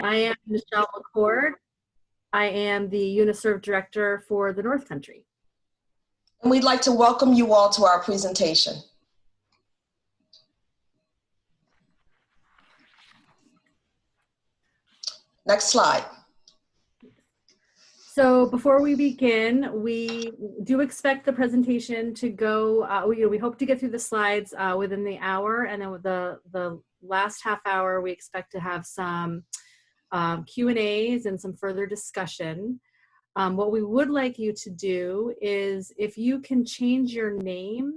I am Michelle McCord. I am the UNISERV Director for the North Country. And we'd like to welcome you all to our presentation. Next slide. So before we begin, we do expect the presentation to go, we hope to get through the slides within the hour, and then with the last half hour, we expect to have some Q&As and some further discussion. What we would like you to do is, if you can change your name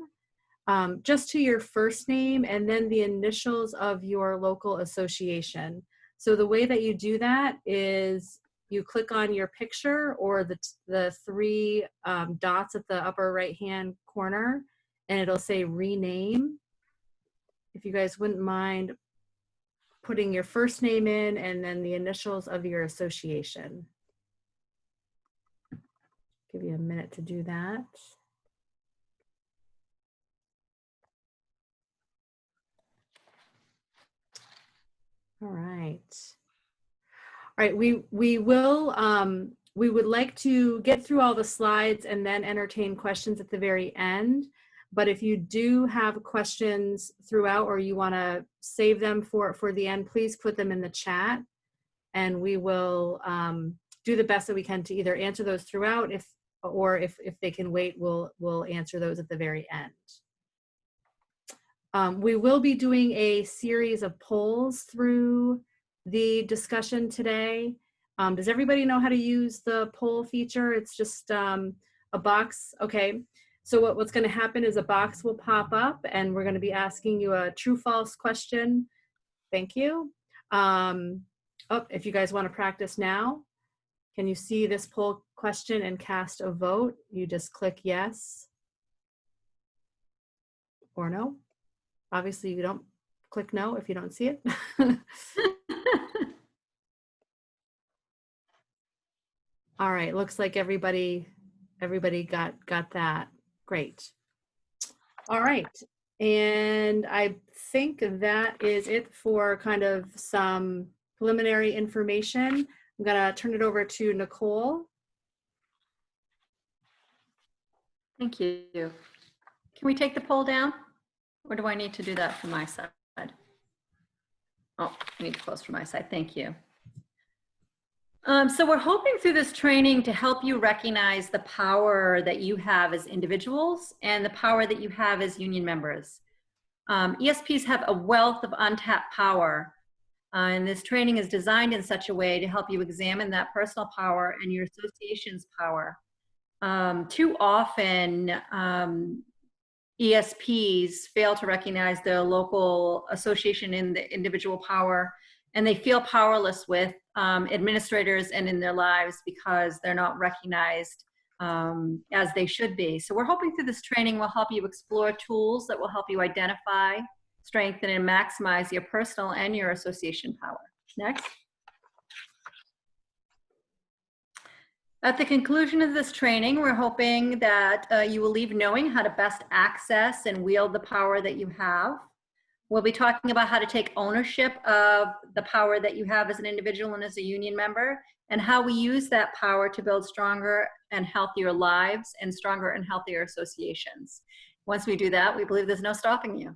just to your first name and then the initials of your local association. So the way that you do that is you click on your picture or the three dots at the upper right hand corner, and it'll say rename. If you guys wouldn't mind putting your first name in and then the initials of your association. Give you a minute to do that. All right. All right, we would like to get through all the slides and then entertain questions at the very end. But if you do have questions throughout or you want to save them for the end, please put them in the chat, and we will do the best that we can to either answer those throughout, if they can wait, we'll answer those at the very end. We will be doing a series of polls through the discussion today. Does everybody know how to use the poll feature? It's just a box. Okay, so what's going to happen is a box will pop up, and we're going to be asking you a true-false question. Thank you. If you guys want to practice now, can you see this poll question and cast a vote? You just click yes or no. Obviously, you don't click no if you don't see it. All right, looks like everybody got that. Great. All right, and I think that is it for kind of some preliminary information. I'm gonna turn it over to Nicole. Thank you. Can we take the poll down, or do I need to do that from my side? Oh, I need to close from my side. Thank you. So we're hoping through this training to help you recognize the power that you have as individuals and the power that you have as union members. ESPs have a wealth of untapped power, and this training is designed in such a way to help you examine that personal power and your association's power. Too often, ESPs fail to recognize their local association in the individual power, and they feel powerless with administrators and in their lives because they're not recognized as they should be. So we're hoping through this training will help you explore tools that will help you identify, strengthen, and maximize your personal and your association power. Next. At the conclusion of this training, we're hoping that you will leave knowing how to best access and wield the power that you have. We'll be talking about how to take ownership of the power that you have as an individual and as a union member, and how we use that power to build stronger and healthier lives and stronger and healthier associations. Once we do that, we believe there's no stopping you.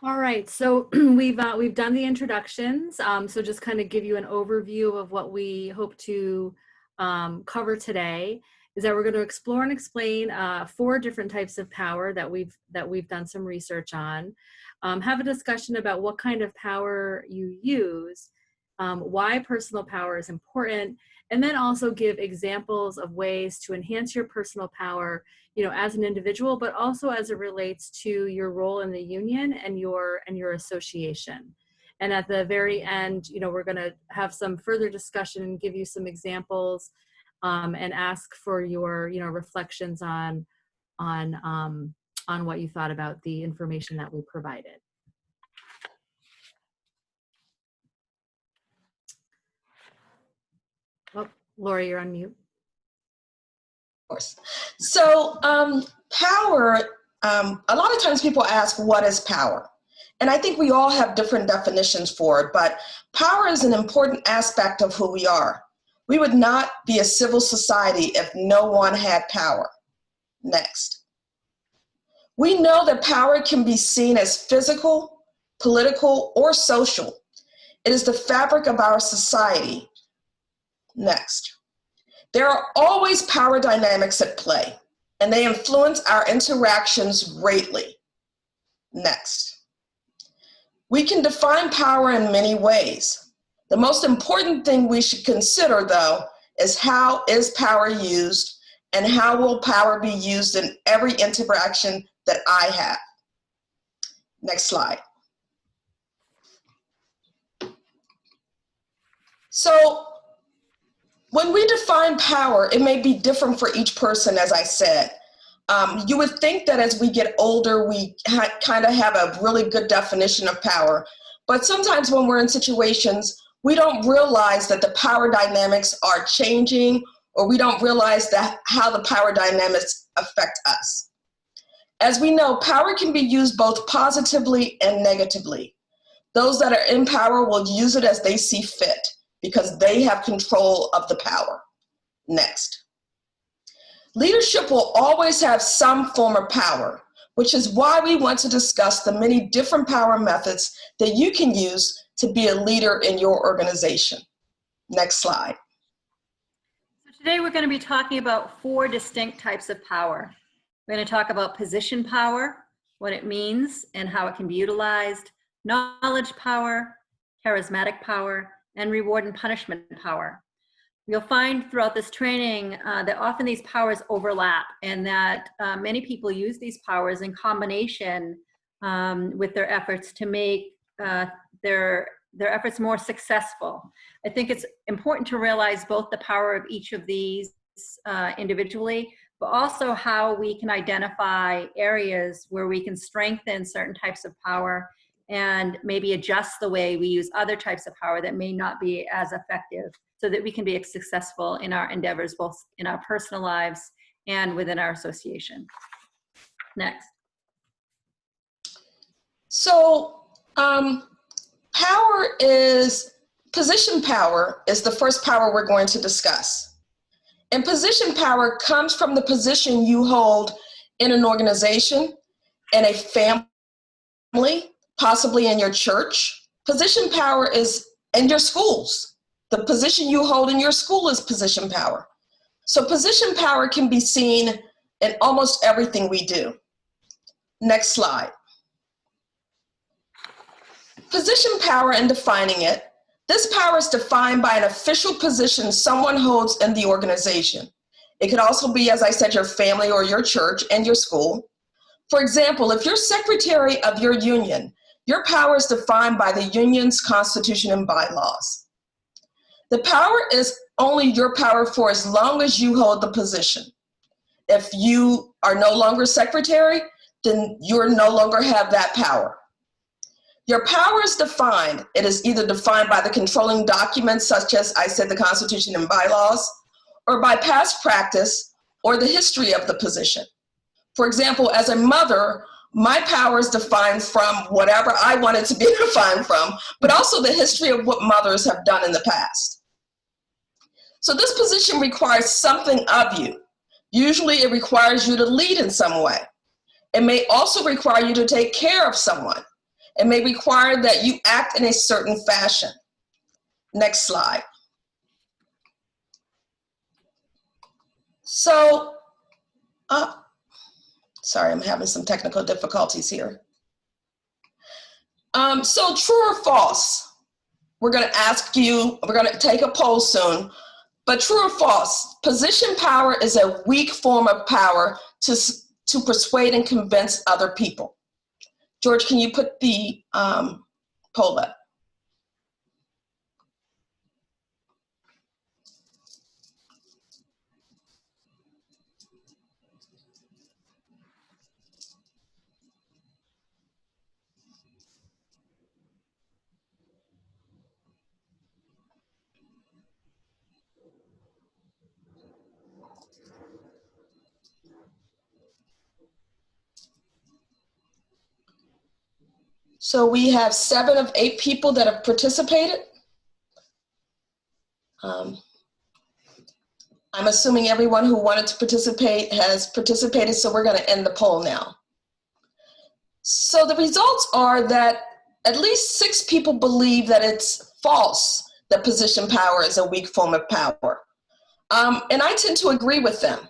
All right, so we've done the introductions. So just kind of give you an overview of what we hope to cover today is that we're going to explore and explain 4 different types of power that we've done some research on. Have a discussion about what kind of power you use, why personal power is important, and then also give examples of ways to enhance your personal power, you know, as an individual, but also as it relates to your role in the union and your association. And at the very end, you know, we're going to have some further discussion and give you some examples and ask for your, you know, reflections on what you thought about the information that we provided. Oh, Laura, you're on mute. Of course. So power, a lot of times people ask, what is power? And I think we all have different definitions for it, but power is an important aspect of who we are. We would not be a civil society if no one had power. Next. We know that power can be seen as physical, political, or social. It is the fabric of our society. Next. There are always power dynamics at play, and they influence our interactions greatly. Next. We can define power in many ways. The most important thing we should consider, though, is how is power used, and how will power be used in every interaction that I have. Next slide. So when we define power, it may be different for each person, as I said. You would think that as we get older, we kind of have a really good definition of power. But sometimes when we're in situations, we don't realize that the power dynamics are changing, or we don't realize that how the power dynamics affect us. As we know, power can be used both positively and negatively. Those that are in power will use it as they see fit because they have control of the power. Next. Leadership will always have some form of power, which is why we want to discuss the many different power methods that you can use to be a leader in your organization. Next slide. So today we're going to be talking about 4 distinct types of power. We're going to talk about position power, what it means and how it can be utilized, knowledge power, charismatic power, and reward and punishment power. You'll find throughout this training that often these powers overlap, and that many people use these powers in combination with their efforts to make their efforts more successful. I think it's important to realize both the power of each of these individually, but also how we can identify areas where we can strengthen certain types of power and maybe adjust the way we use other types of power that may not be as effective, so that we can be successful in our endeavors, both in our personal lives and within our association. Next. So position power is the first power we're going to discuss. And position power comes from the position you hold in an organization, in a family, possibly in your church. Position power is in your schools. The position you hold in your school is position power. So position power can be seen in almost everything we do. Next slide. Position power and defining it. This power is defined by an official position someone holds in the organization. It could also be, as I said, your family or your church and your school. For example, if you're secretary of your union, your power is defined by the union's constitution and bylaws. The power is only your power for as long as you hold the position. If you are no longer secretary, then you no longer have that power. Your power is defined. It is either defined by the controlling documents, such as I said, the Constitution and bylaws, or by past practice or the history of the position. For example, as a mother, my power is defined from whatever I want it to be defined from, but also the history of what mothers have done in the past. So this position requires something of you. Usually it requires you to lead in some way. It may also require you to take care of someone. It may require that you act in a certain fashion. Next slide. So, sorry, I'm having some technical difficulties here. So true or false? We're going to ask you, we're going to take a poll soon, but true or false? Position power is a weak form of power to persuade and convince other people. George, can you put the poll up? So we have 7 of 8 people that have participated. I'm assuming everyone who wanted to participate has participated, so we're going to end the poll now. So the results are that at least 6 people believe that it's false that position power is a weak form of power. And I tend to agree with them.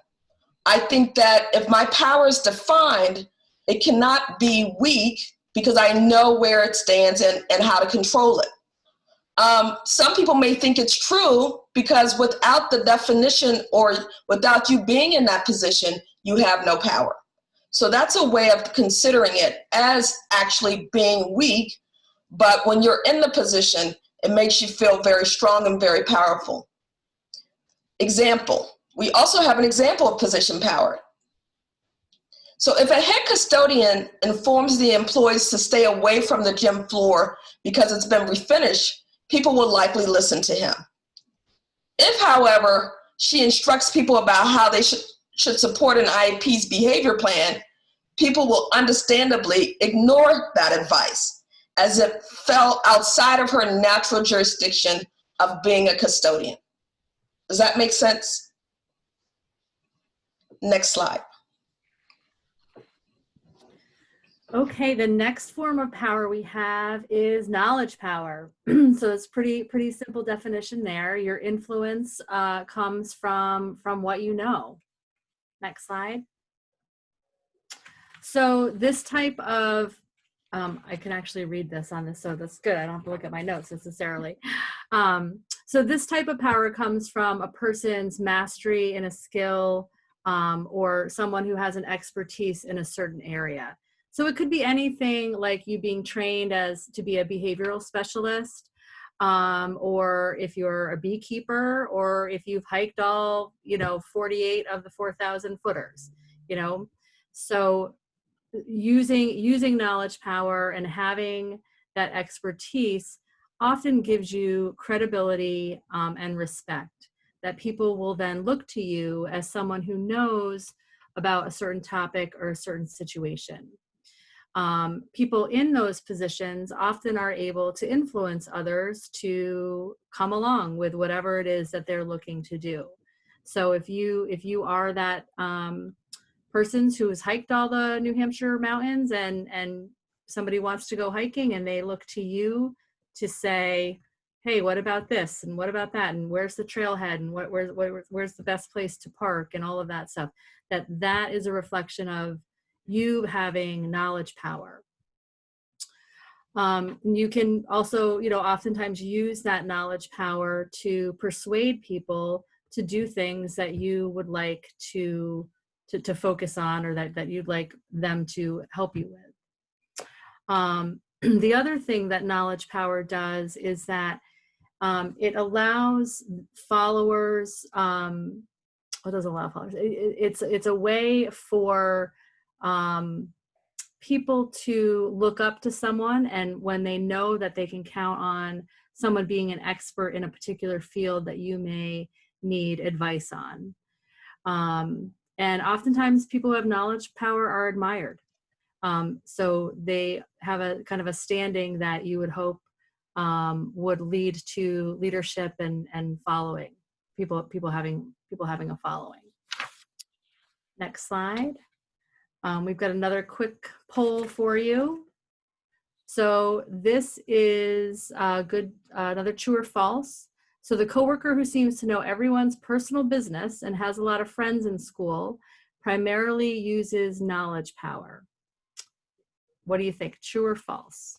I think that if my power is defined, it cannot be weak because I know where it stands and how to control it. Some people may think it's true because without the definition or without you being in that position, you have no power. So that's a way of considering it as actually being weak, but when you're in the position, it makes you feel very strong and very powerful. Example, we also have an example of position power. So if a head custodian informs the employees to stay away from the gym floor because it's been refinished, people will likely listen to him. If, however, she instructs people about how they should support an IEP's behavior plan, people will understandably ignore that advice as it fell outside of her natural jurisdiction of being a custodian. Does that make sense? Next slide. Okay, the next form of power we have is knowledge power. So it's pretty simple definition there. Your influence comes from what you know. Next slide. So this type of, I can actually read this on this, so that's good. I don't have to look at my notes necessarily. So this type of power comes from a person's mastery in a skill or someone who has an expertise in a certain area. So it could be anything like you being trained to be a behavioral specialist, or if you're a beekeeper, or if you've hiked all, 48 of the 4,000 footers, So using knowledge power and having that expertise often gives you credibility and respect, that people will then look to you as someone who knows about a certain topic or a certain situation. People in those positions often are able to influence others to come along with whatever it is that they're looking to do. So if you are that person who has hiked all the New Hampshire mountains and somebody wants to go hiking and they look to you to say, hey, what about this and what about that and where's the trailhead and where's the best place to park and all of that stuff, that is a reflection of you having knowledge power. You can also, oftentimes use that knowledge power to persuade people to do things that you would like to focus on, or that you'd like them to help you with. The other thing that knowledge power does is that it allows followers, what does allow followers? It's a way for people to look up to someone, and when they know that they can count on someone being an expert in a particular field that you may need advice on. And oftentimes people who have knowledge power are admired. So they have a kind of a standing that you would hope would lead to leadership and following, people having a following. Next slide. We've got another quick poll for you. So this is another true or false. So the coworker who seems to know everyone's personal business and has a lot of friends in school primarily uses knowledge power. What do you think, true or false?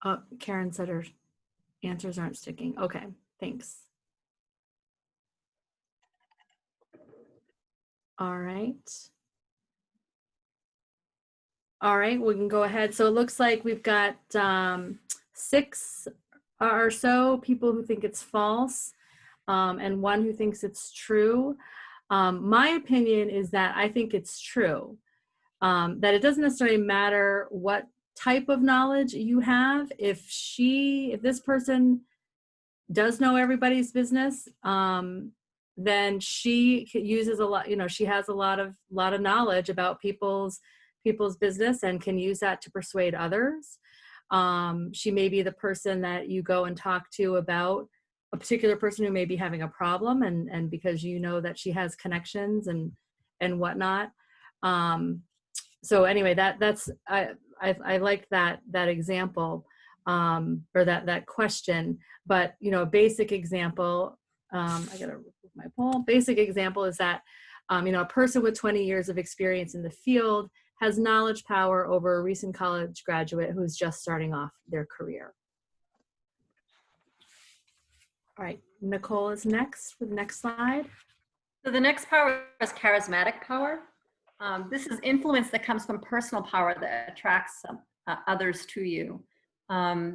Oh, Karen said her answers aren't sticking. Okay, thanks. All right. All right, we can go ahead. So it looks like we've got 6 or so people who think it's false, and 1 who thinks it's true. My opinion is that I think it's true, that it doesn't necessarily matter what type of knowledge you have. If this person does know everybody's business, then she uses a lot, she has a lot of knowledge about people's business and can use that to persuade others. She may be the person that you go and talk to about a particular person who may be having a problem, and because you know that she has connections and whatnot. So anyway, that's I like that example, or that question. But a basic example, I gotta remove my poll. Basic example is that a person with 20 years of experience in the field has knowledge power over a recent college graduate who's just starting off their career. All right, Nicole is next for the next slide. So the next power is charismatic power. This is influence that comes from personal power that attracts others to you.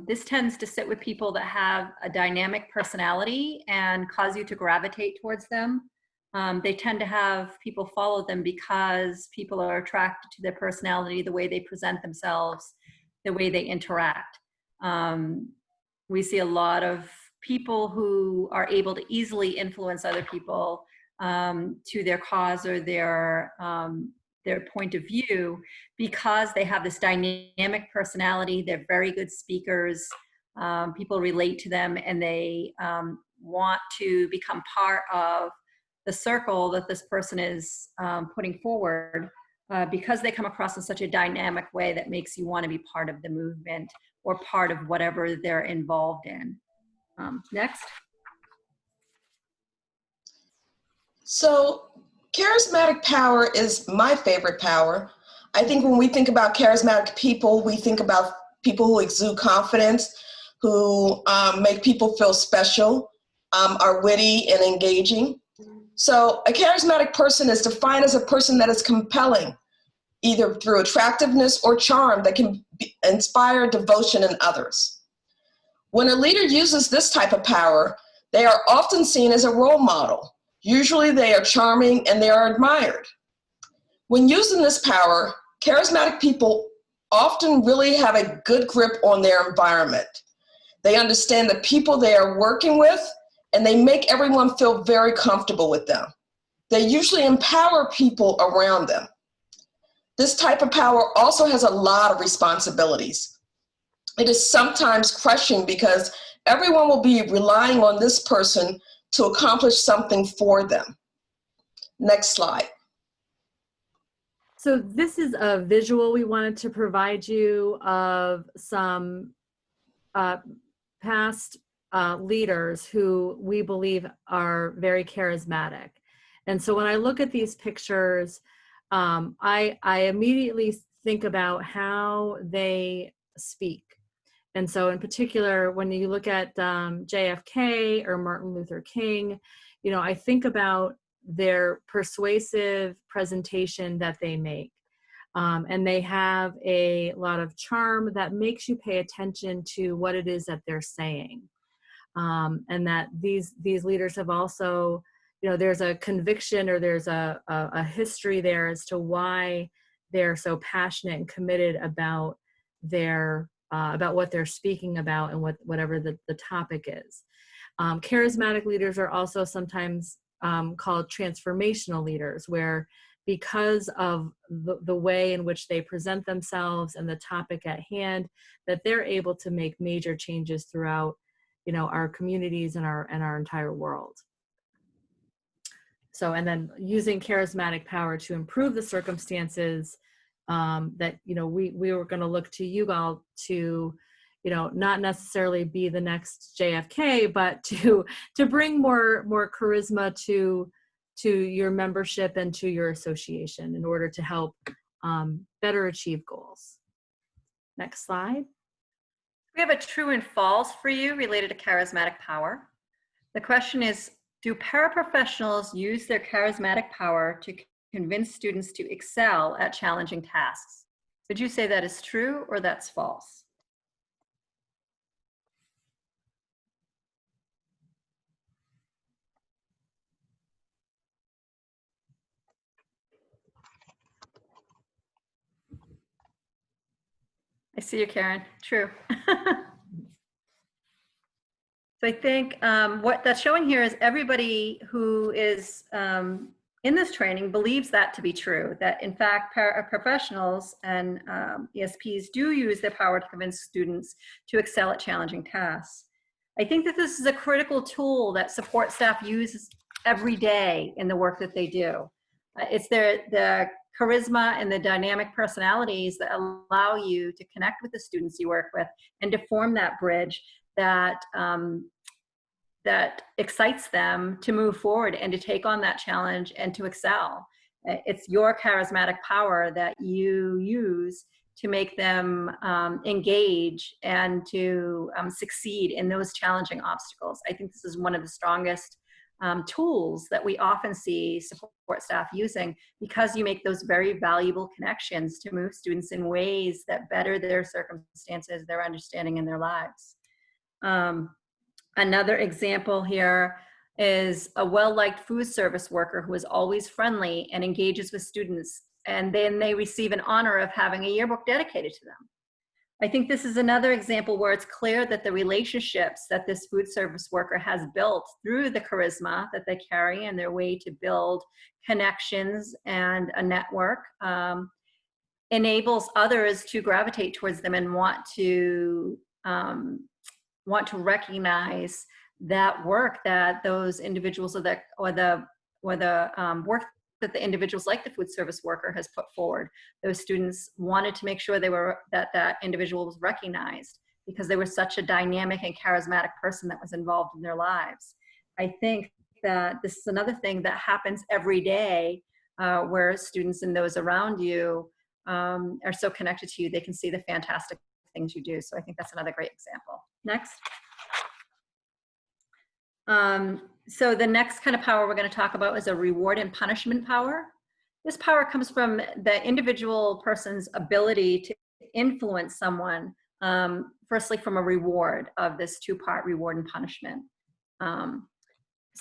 This tends to sit with people that have a dynamic personality and cause you to gravitate towards them. They tend to have people follow them because people are attracted to their personality, the way they present themselves, the way they interact. We see a lot of people who are able to easily influence other people to their cause or their point of view, because they have this dynamic personality. They're very good speakers. People relate to them, and they want to become part of the circle that this person is putting forward, because they come across in such a dynamic way that makes you want to be part of the movement or part of whatever they're involved in. Next. So charismatic power is my favorite power. I think when we think about charismatic people, we think about people who exude confidence, who make people feel special, are witty and engaging. So a charismatic person is defined as a person that is compelling, either through attractiveness or charm, that can inspire devotion in others. When a leader uses this type of power, they are often seen as a role model. Usually they are charming and they are admired. When using this power, charismatic people often really have a good grip on their environment. They understand the people they are working with, and they make everyone feel very comfortable with them. They usually empower people around them. This type of power also has a lot of responsibilities. It is sometimes crushing because everyone will be relying on this person to accomplish something for them. Next slide. So this is a visual we wanted to provide you of some past leaders who we believe are very charismatic. And so when I look at these pictures, I immediately think about how they speak. And so in particular, when you look at JFK or Martin Luther King, I think about their persuasive presentation that they make. And they have a lot of charm that makes you pay attention to what it is that they're saying. And that these leaders have also, there's a conviction, or there's a history there as to why they're so passionate and committed about about what they're speaking about and whatever the topic is. Charismatic leaders are also sometimes called transformational leaders, where because of the way in which they present themselves and the topic at hand, that they're able to make major changes throughout, our communities and our entire world. So, and then using charismatic power to improve the circumstances that, we were going to look to you all to, not necessarily be the next JFK, but to bring more charisma to your membership and to your association in order to help better achieve goals. Next slide. We have a true and false for you related to charismatic power. The question is, do paraprofessionals use their charismatic power to convince students to excel at challenging tasks? Would you say that is true or that's false? see you, Karen. True. So I think what that's showing here is everybody who is in this training believes that to be true, that in fact paraprofessionals and ESPs do use their power to convince students to excel at challenging tasks. I think that this is a critical tool that support staff uses every day in the work that they do. It's the charisma and the dynamic personalities that allow you to connect with the students you work with and to form that bridge that that excites them to move forward and to take on that challenge and to excel. It's your charismatic power that you use to make them engage and to succeed in those challenging obstacles. I think this is one of the strongest tools that we often see support staff using, because you make those very valuable connections to move students in ways that better their circumstances, their understanding, in their lives. Another example here is a well-liked food service worker who is always friendly and engages with students, and then they receive an honor of having a yearbook dedicated to them. I think this is another example where it's clear that the relationships that this food service worker has built through the charisma that they carry and their way to build connections and a network enables others to gravitate towards them and want to recognize that work that those individuals or the work that the individuals like the food service worker has put forward. Those students wanted to make sure that individual was recognized because they were such a dynamic and charismatic person that was involved in their lives. I think that this is another thing that happens every day where students and those around you are so connected to you, they can see the fantastic things you do. So I think that's another great example. Next. So the next kind of power we're going to talk about is a reward and punishment power. This power comes from the individual person's ability to influence someone, firstly from a reward of this two-part reward and punishment.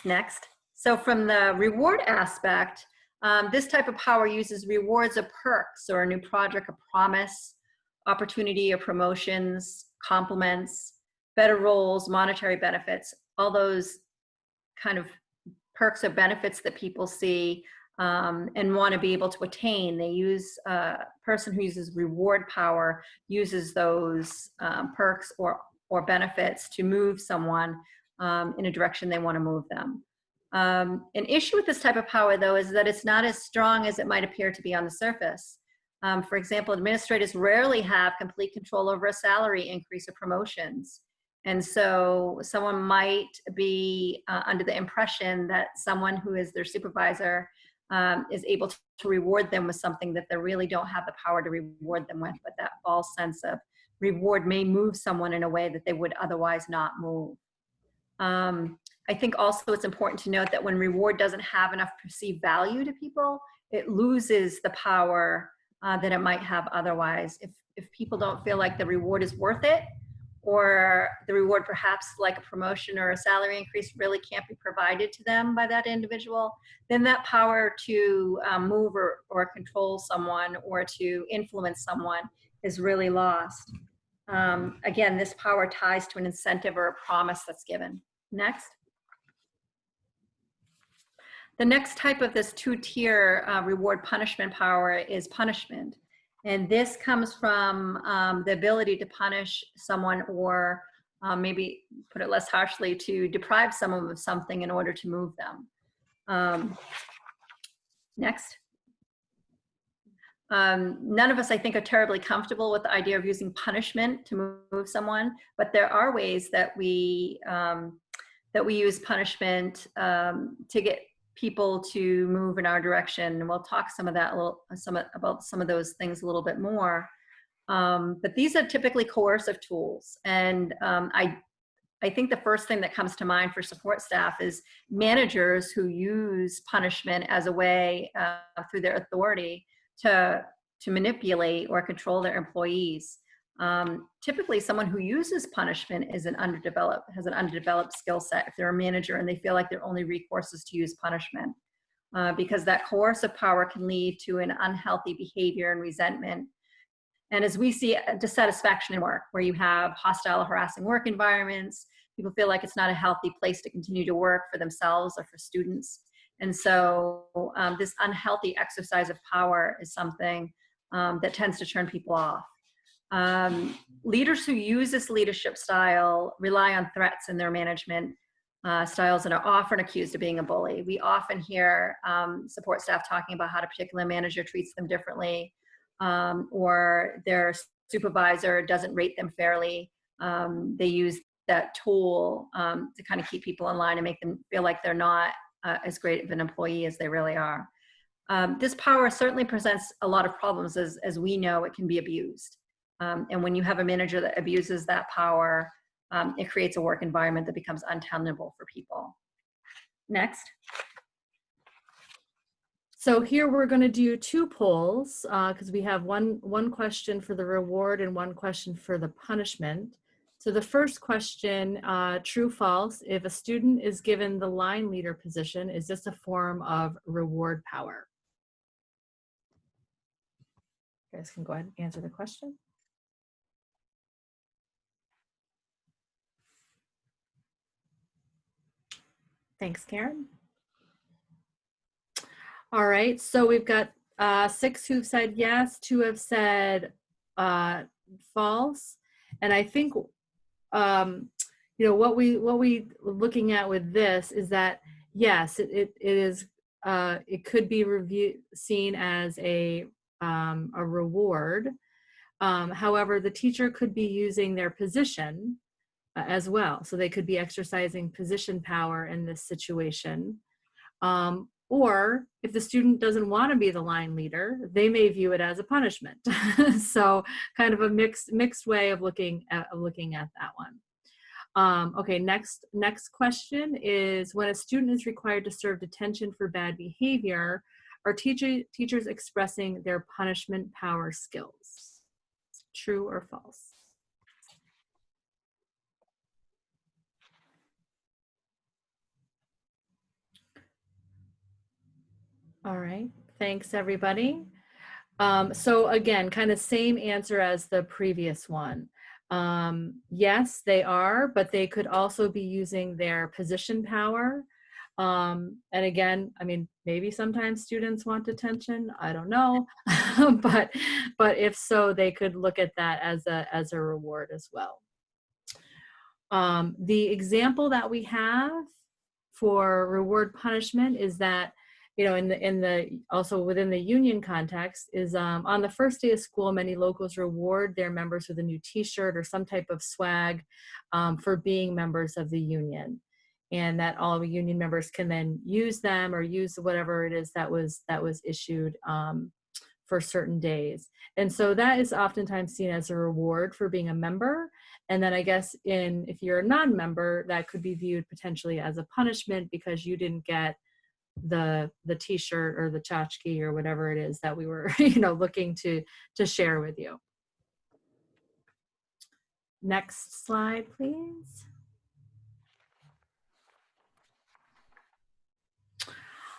Next. So from the reward aspect, this type of power uses rewards of perks or a new project, a promise, opportunity or promotions, compliments, better roles, monetary benefits, all those kind of perks or benefits that people see and want to be able to attain. They use, a person who uses reward power uses those perks or benefits to move someone in a direction they want to move them. An issue with this type of power, though, is that it's not as strong as it might appear to be on the surface. For example, administrators rarely have complete control over a salary increase or promotions. And so someone might be under the impression that someone who is their supervisor is able to reward them with something that they really don't have the power to reward them with, but that false sense of reward may move someone in a way that they would otherwise not move. I think also it's important to note that when reward doesn't have enough perceived value to people, it loses the power that it might have otherwise. If people don't feel like the reward is worth it, or the reward perhaps like a promotion or a salary increase really can't be provided to them by that individual, then that power to move or control someone or to influence someone is really lost. Again, this power ties to an incentive or a promise that's given. Next. The next type of this two-tier reward punishment power is punishment. And this comes from the ability to punish someone or maybe put it less harshly, to deprive someone of something in order to move them. Next. None of us, I think, are terribly comfortable with the idea of using punishment to move someone, but there are ways that we use punishment to get people to move in our direction, and we'll talk about some of those things a little bit more. But these are typically coercive tools, and I think the first thing that comes to mind for support staff is managers who use punishment as a way through their authority to manipulate or control their employees. Typically, someone who uses punishment has an underdeveloped skill set if they're a manager and they feel like their only recourse is to use punishment, because that coercive power can lead to an unhealthy behavior and resentment. And as we see, dissatisfaction in work, where you have hostile, harassing work environments, people feel like it's not a healthy place to continue to work for themselves or for students. And so this unhealthy exercise of power is something that tends to turn people off. Leaders who use this leadership style rely on threats in their management styles and are often accused of being a bully. We often hear support staff talking about how a particular manager treats them differently, or their supervisor doesn't rate them fairly. They use that tool to kind of keep people in line and make them feel like they're not as great of an employee as they really are. This power certainly presents a lot of problems. As we know, it can be abused. And when you have a manager that abuses that power, it creates a work environment that becomes untenable for people. Next. So here we're going to do two polls because we have one question for the reward and one question for the punishment. So the first question, true, false, if a student is given the line leader position, is this a form of reward power? You guys can go ahead and answer the question. Thanks, Karen. All right, so we've got 6 who've said yes, 2 have said false, and I think you know what we looking at with this is that yes, it could be seen as a reward. However, the teacher could be using their position as well, so they could be exercising position power in this situation. Or if the student doesn't want to be the line leader, they may view it as a punishment. So kind of a mixed way of looking at that one. Okay, next question is, when a student is required to serve detention for bad behavior, are teachers expressing their punishment power skills? True or false? All right, thanks everybody. So again, kind of same answer as the previous one. Yes, they are, but they could also be using their position power. And again, I mean, maybe sometimes students want detention, I don't know, but if so, they could look at that as a reward as well. The example that we have for reward punishment is that, you know, in the also within the union context is on the first day of school, many locals reward their members with a new T-shirt or some type of swag for being members of the union, and that all the union members can then use them or use whatever it is that was issued for certain days. And so that is oftentimes seen as a reward for being a member. And then I guess if you're a non-member, that could be viewed potentially as a punishment because you didn't get the T-shirt or the tchotchke or whatever it is that we were looking to share with you. Next slide, please.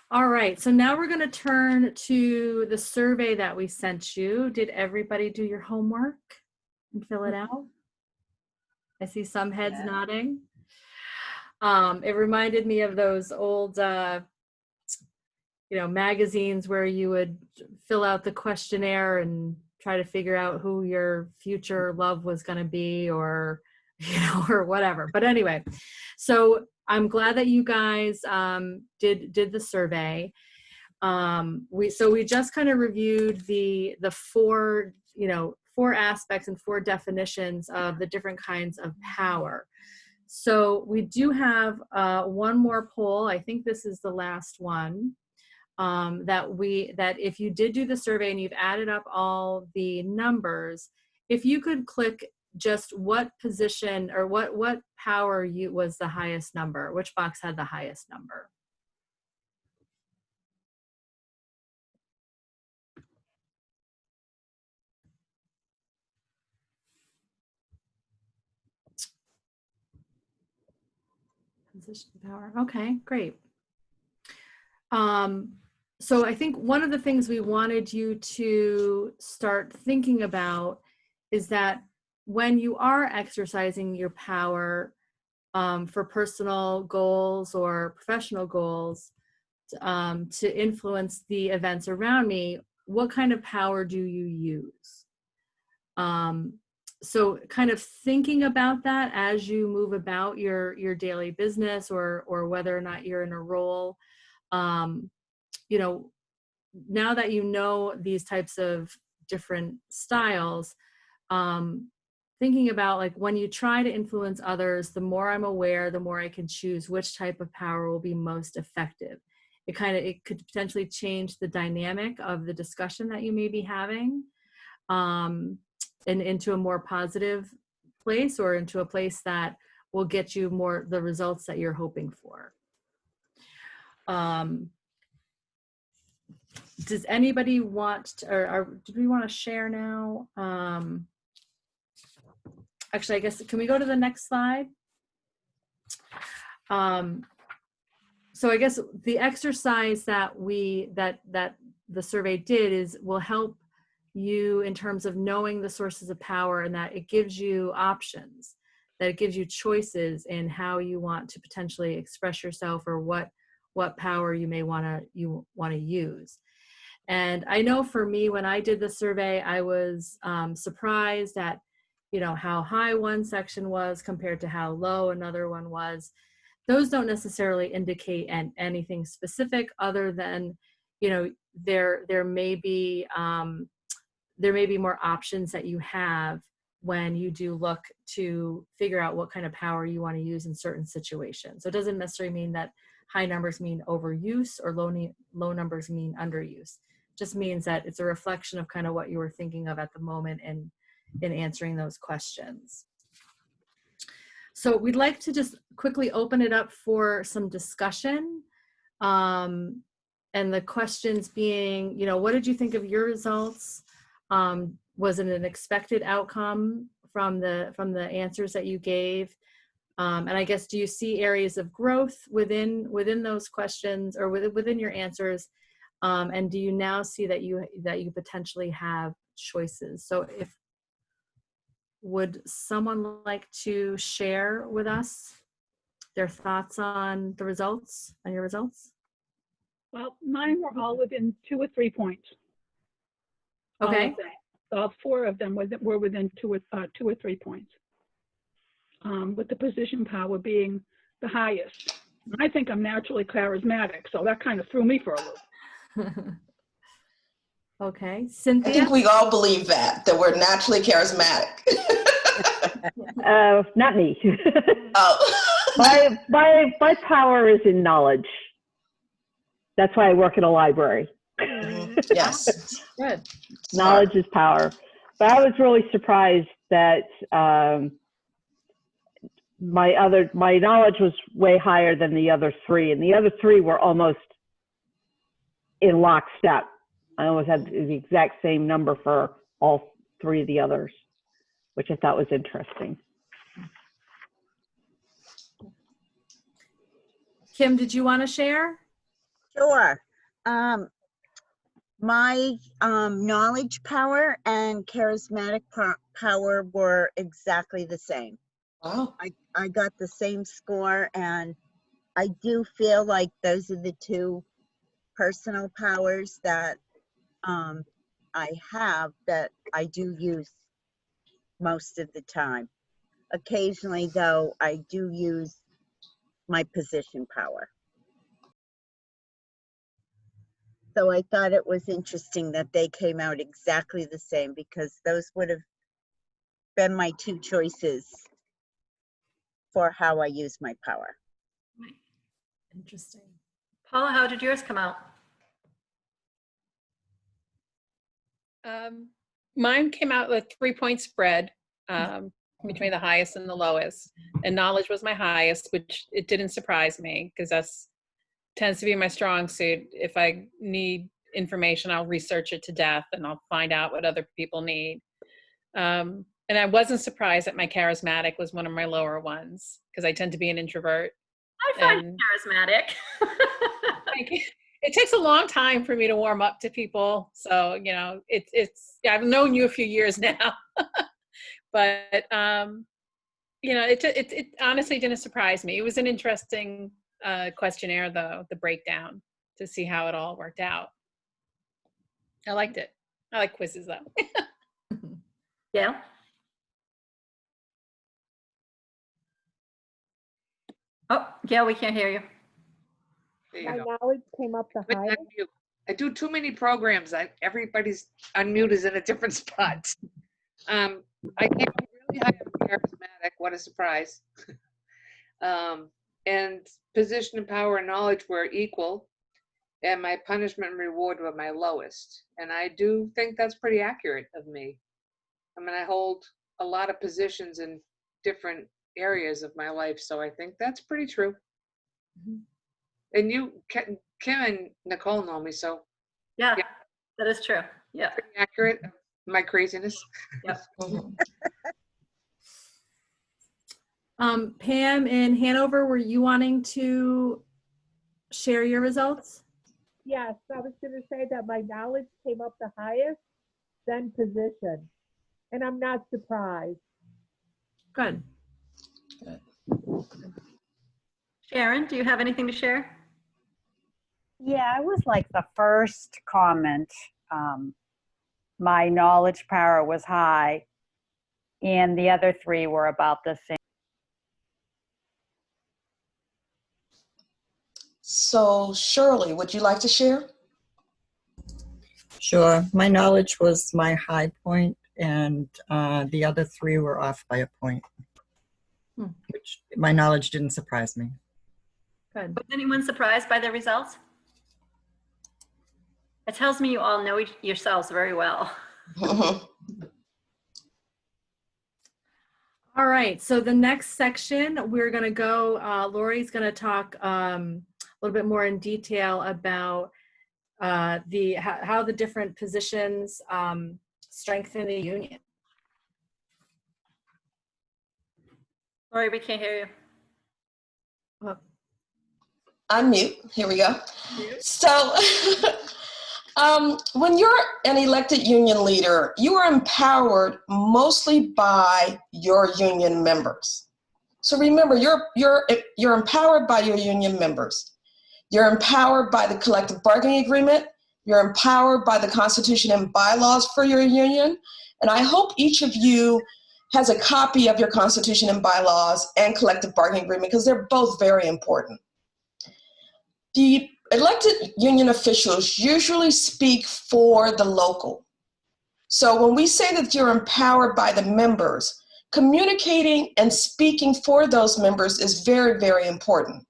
All right, so now we're going to turn to the survey that we sent you. Did everybody do your homework and fill it out? I see some heads nodding. It reminded me of those old magazines where you would fill out the questionnaire and try to figure out who your future love was going to be, or or whatever. But anyway, so I'm glad that you guys did the survey. We just kind of reviewed the four aspects and 4 definitions of the different kinds of power. So we do have one more poll. I think this is the last one. That if you did do the survey and you've added up all the numbers, if you could click just what position or what power was the highest number, which box had the highest number. Position power. Okay, great. So I think one of the things we wanted you to start thinking about is that when you are exercising your power for personal goals or professional goals, to influence the events around me, what kind of power do you use? So kind of thinking about that as you move about your daily business, or whether or not you're in a role, you know, now that you know these types of different styles, thinking about like when you try to influence others, the more I'm aware, the more I can choose which type of power will be most effective. It could potentially change the dynamic of the discussion that you may be having, and into a more positive place, or into a place that will get you more the results that you're hoping for. Does anybody want to, or do we want to share now? Actually, I guess, can we go to the next slide? So I guess the exercise that the survey did will help you in terms of knowing the sources of power, and that it gives you options, that it gives you choices in how you want to potentially express yourself, or what power you may want to use. And I know for me, when I did the survey, I was surprised at, how high one section was compared to how low another one was. Those don't necessarily indicate anything specific, other than, there may be more options that you have when you do look to figure out what kind of power you want to use in certain situations. So it doesn't necessarily mean that high numbers mean overuse, or low numbers mean underuse. It just means that it's a reflection of kind of what you were thinking of at the moment in answering those questions. So we'd like to just quickly open it up for some discussion. And the questions being, what did you think of your results? Was it an expected outcome from the answers that you gave? And I guess, do you see areas of growth within those questions, or within your answers? And do you now see that you potentially have choices? So would someone like to share with us their thoughts on your results? Well, mine were all within 2 or 3 points. Okay. All 4 of them were within 2 or 3 points. With the position power being the highest. I think I'm naturally charismatic, so that kind of threw me for a loop. Okay, Cynthia? I think we all believe that we're naturally charismatic. Not me. Oh. my power is in knowledge. That's why I work in a library. Yes. Good. Knowledge is power. But I was really surprised that my knowledge was way higher than the other 3, and the other 3 were almost in lockstep. I almost had the exact same number for all 3 of the others, which I thought was interesting. Kim, did you want to share? Sure. My knowledge power and charismatic power were exactly the same. Wow. I got the same score, and I do feel like those are the 2 personal powers that I have, that I do use most of the time. Occasionally, though, I do use my position power. So I thought it was interesting that they came out exactly the same, because those would have been my 2 choices for how I use my power. Interesting. Paula, how did yours come out? Mine came out with 3-point spread between the highest and the lowest, and knowledge was my highest, which it didn't surprise me, because that's tends to be my strong suit. If I need information, I'll research it to death, and I'll find out what other people need. And I wasn't surprised that my charismatic was one of my lower ones, because I tend to be an introvert. I find you charismatic. Thank you. it takes a long time for me to warm up to people. So, you know, yeah, I've known you a few years now, but, you know, it honestly didn't surprise me. It was an interesting questionnaire, though, the breakdown, to see how it all worked out. I liked it. I like quizzes, though. Gail? Oh, Gail, we can't hear you. There you My go. knowledge came up the But highest. unmute. I do too many programs. Everybody's unmute is in a different spot. I came up really high on charismatic. What a surprise. And position and power and knowledge were equal, and my punishment and reward were my lowest. And I do think that's pretty accurate of me. I mean, I hold a lot of positions in different areas of my life, so I think that's pretty true. And you, Kim and Nicole know me, so Yeah, Yeah. that is true. Yeah. pretty accurate of my craziness. Yep. Pam in Hanover, were you wanting to share your results? Yes, I was going to say that my knowledge came up the highest, then position. And I'm not surprised. Good. Sharon, do you have anything to share? Yeah, I was like the first comment. My knowledge power was high, and the other three were about the same. So Shirley, would you like to share? Sure. My knowledge was my high point, and the other three were off by a point, which my knowledge didn't surprise me. Good. Was anyone surprised by the results? It tells me you all know yourselves very well. All right, so the next section, we're going to go, Lori's going to talk a little bit more in detail about how the different positions strengthen the union. Lori, we can't hear you. Oh. Unmute. Here we go. So when you're an elected union leader, you are empowered mostly by your union members. So remember, you're empowered by your union members. You're empowered by the collective bargaining agreement. You're empowered by the Constitution and bylaws for your union. And I hope each of you has a copy of your Constitution and bylaws and collective bargaining agreement, because they're both very important. The elected union officials usually speak for the local. So when we say that you're empowered by the members, communicating and speaking for those members is very, very important.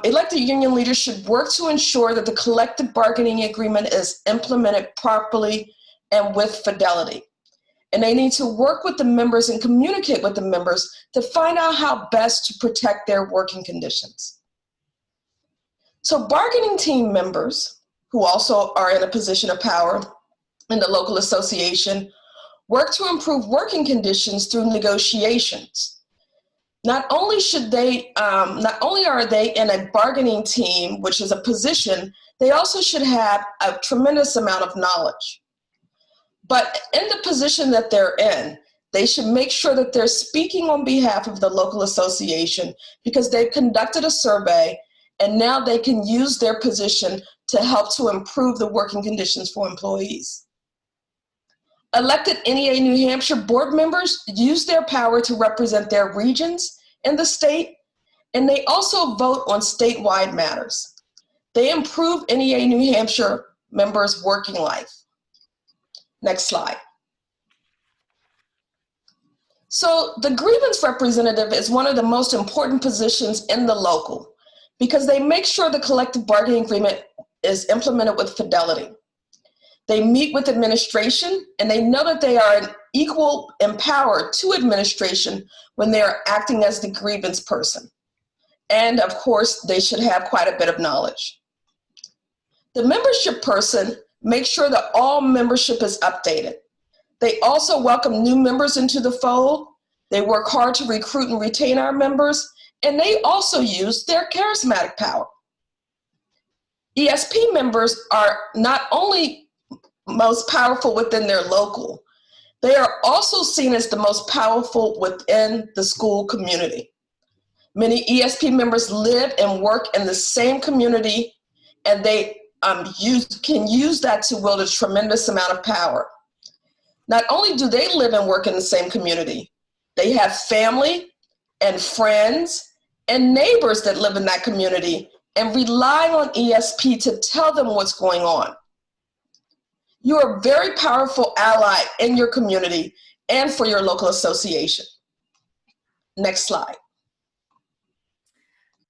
Elected union leaders should work to ensure that the collective bargaining agreement is implemented properly and with fidelity. And they need to work with the members and communicate with the members to find out how best to protect their working conditions. So bargaining team members, who also are in a position of power in the local association, work to improve working conditions through negotiations. Not only are they in a bargaining team, which is a position, they also should have a tremendous amount of knowledge. But in the position that they're in, they should make sure that they're speaking on behalf of the local association, because they've conducted a survey and now they can use their position to help to improve the working conditions for employees. Elected NEA New Hampshire board members use their power to represent their regions in the state, and they also vote on statewide matters. They improve NEA New Hampshire members' working life. Next slide. So the grievance representative is one of the most important positions in the local, because they make sure the collective bargaining agreement is implemented with fidelity. They meet with administration, and they know that they are an equal empowered to administration when they are acting as the grievance person. And of course, they should have quite a bit of knowledge. The membership person makes sure that all membership is updated. They also welcome new members into the fold. They work hard to recruit and retain our members, and they also use their charismatic power. ESP members are not only most powerful within their local, they are also seen as the most powerful within the school community. Many ESP members live and work in the same community, and they can use that to wield a tremendous amount of power. Not only do they live and work in the same community, they have family and friends and neighbors that live in that community and rely on ESP to tell them what's going on. You are a very powerful ally in your community and for your local association. Next slide.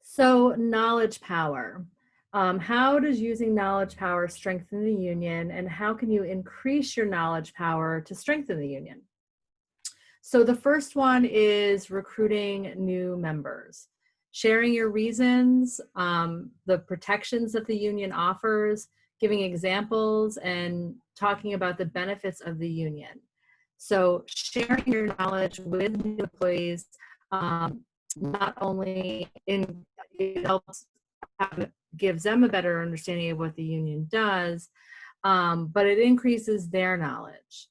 So knowledge power. How does using knowledge power strengthen the union, and how can you increase your knowledge power to strengthen the union? So the first one is recruiting new members. Sharing your reasons, the protections that the union offers, giving examples, and talking about the benefits of the union. So sharing your knowledge with new employees, not only it helps gives them a better understanding of what the union does, but it increases their knowledge.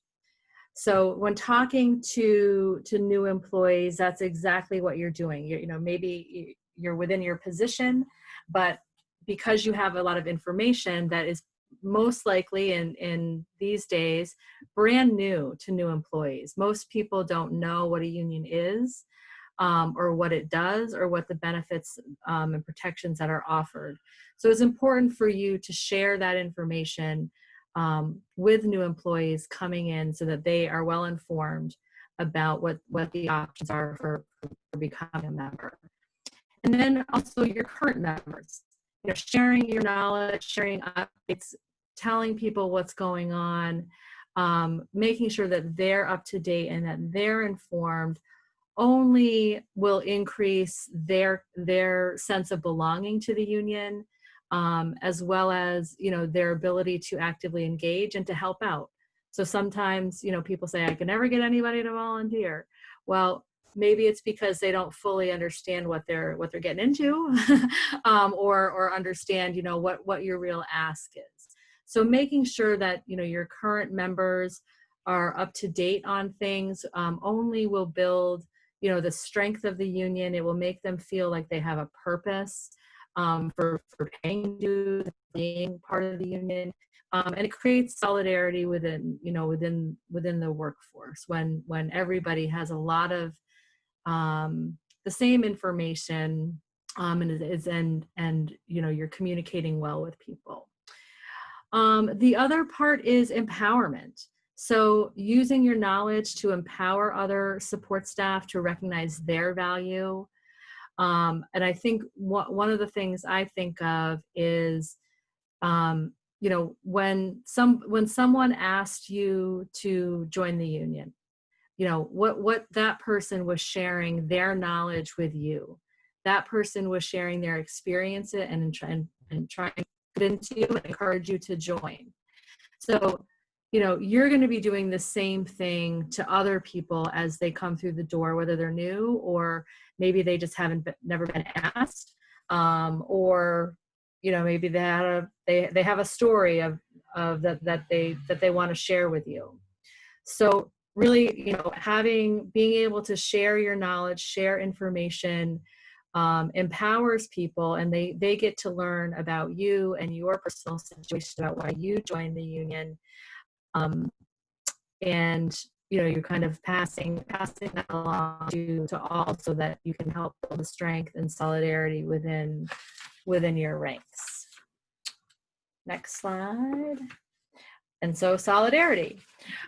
So when talking to new employees, that's exactly what you're doing. Maybe you're within your position, but because you have a lot of information that is most likely in these days brand new to new employees. Most people don't know what a union is, or what it does, or what the benefits and protections that are offered. So it's important for you to share that information with new employees coming in so that they are well informed about what the options are for becoming a member. And then also your current members, sharing your knowledge, sharing updates, telling people what's going on, making sure that they're up to date and that they're informed only will increase their sense of belonging to the union, as well as their ability to actively engage and to help out. So sometimes people say, I can never get anybody to volunteer. Well, maybe it's because they don't fully understand what they're getting into, or understand what your real ask is. So making sure that your current members are up to date on things only will build the strength of the union. It will make them feel like they have a purpose for paying dues, being part of the union, and it creates solidarity within the workforce when everybody has a lot of the same information, and you're communicating well with people. The other part is empowerment. So using your knowledge to empower other support staff to recognize their value. And I think one of the things I think of is, when someone asked you to join the union, what that person was sharing their knowledge with you. That person was sharing their experience and trying to get into you and encourage you to join. So you're going to be doing the same thing to other people as they come through the door, whether they're new or maybe they just never been asked, or maybe they have a story of that they want to share with you. So really, being able to share your knowledge, share information, empowers people, and they get to learn about you and your personal situation, about why you joined the union. And you're kind of passing that along to all, so that you can help build the strength and solidarity within your ranks. Next slide. And so solidarity,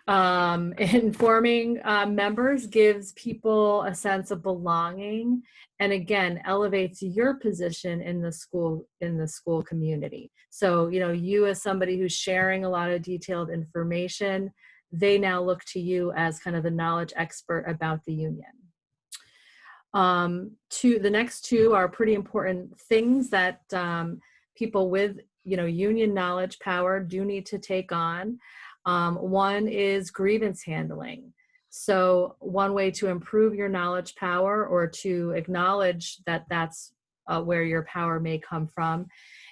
informing members gives people a sense of belonging, and again elevates your position in the school community. So you as somebody who's sharing a lot of detailed information, they now look to you as kind of the knowledge expert about the union. The next two are pretty important things that people with union knowledge power do need to take on. One is grievance handling. So one way to improve your knowledge power, or to acknowledge that that's where your power may come from,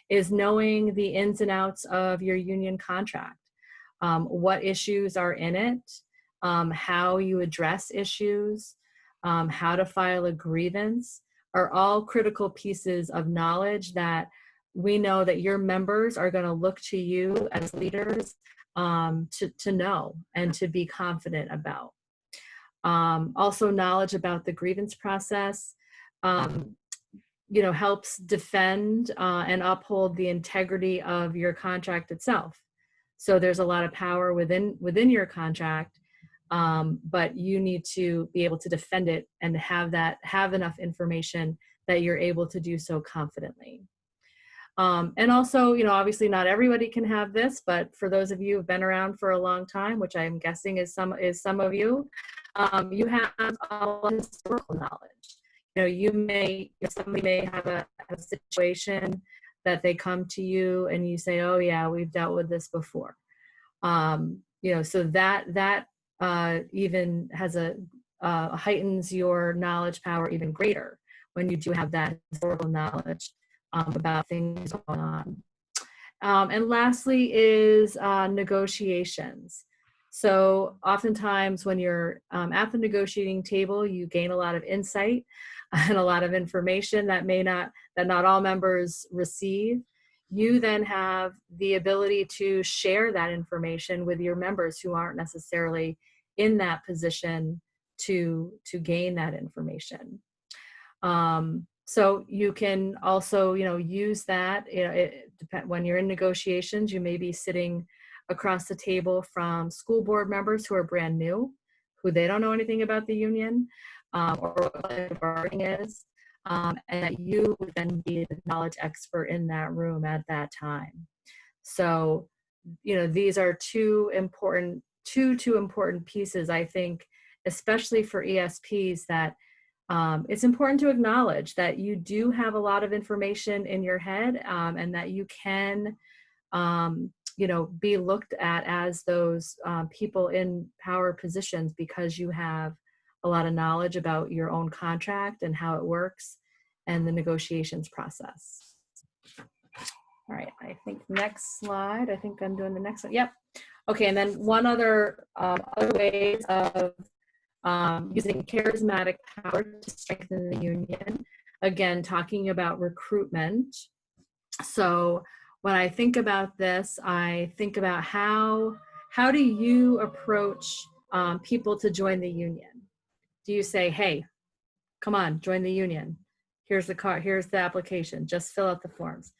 is knowing the ins and outs of your union contract, what issues are in it, how you address issues, how to file a grievance, are all critical pieces of knowledge that we know that your members are going to look to you as leaders to know and to be confident about. Also, knowledge about the grievance process, helps defend and uphold the integrity of your contract itself. So there's a lot of power within your contract, but you need to be able to defend it and have enough information that you're able to do so confidently. And also, obviously not everybody can have this, but for those of you who've been around for a long time, which I'm guessing is some of you, you have all historical knowledge. Somebody may have a situation that they come to you and you say, oh yeah, we've dealt with this before. So that even has heightens your knowledge power even greater when you do have that historical knowledge about things going on. And lastly is negotiations. So oftentimes when you're at the negotiating table, you gain a lot of insight and a lot of information that not all members receive. You then have the ability to share that information with your members who aren't necessarily in that position to gain that information. So you can also, use that. When you're in negotiations, you may be sitting across the table from school board members who are brand new, who they don't know anything about the union or what the bargaining is, and that you would then be the knowledge expert in that room at that time. So, these are two important pieces, I think, especially for ESPs, that it's important to acknowledge that you do have a lot of information in your head, and that you can, be looked at as those people in power positions because you have a lot of knowledge about your own contract and how it works and the negotiations process. All right, I think next slide. I think I'm doing the next one. Yep. Okay, and then one other ways of using charismatic power to strengthen the union. Again, talking about recruitment. So when I think about this, I think about how do you approach people to join the union? Do you say, hey, come on, join the union. Here's the card, here's the application, just fill out the forms.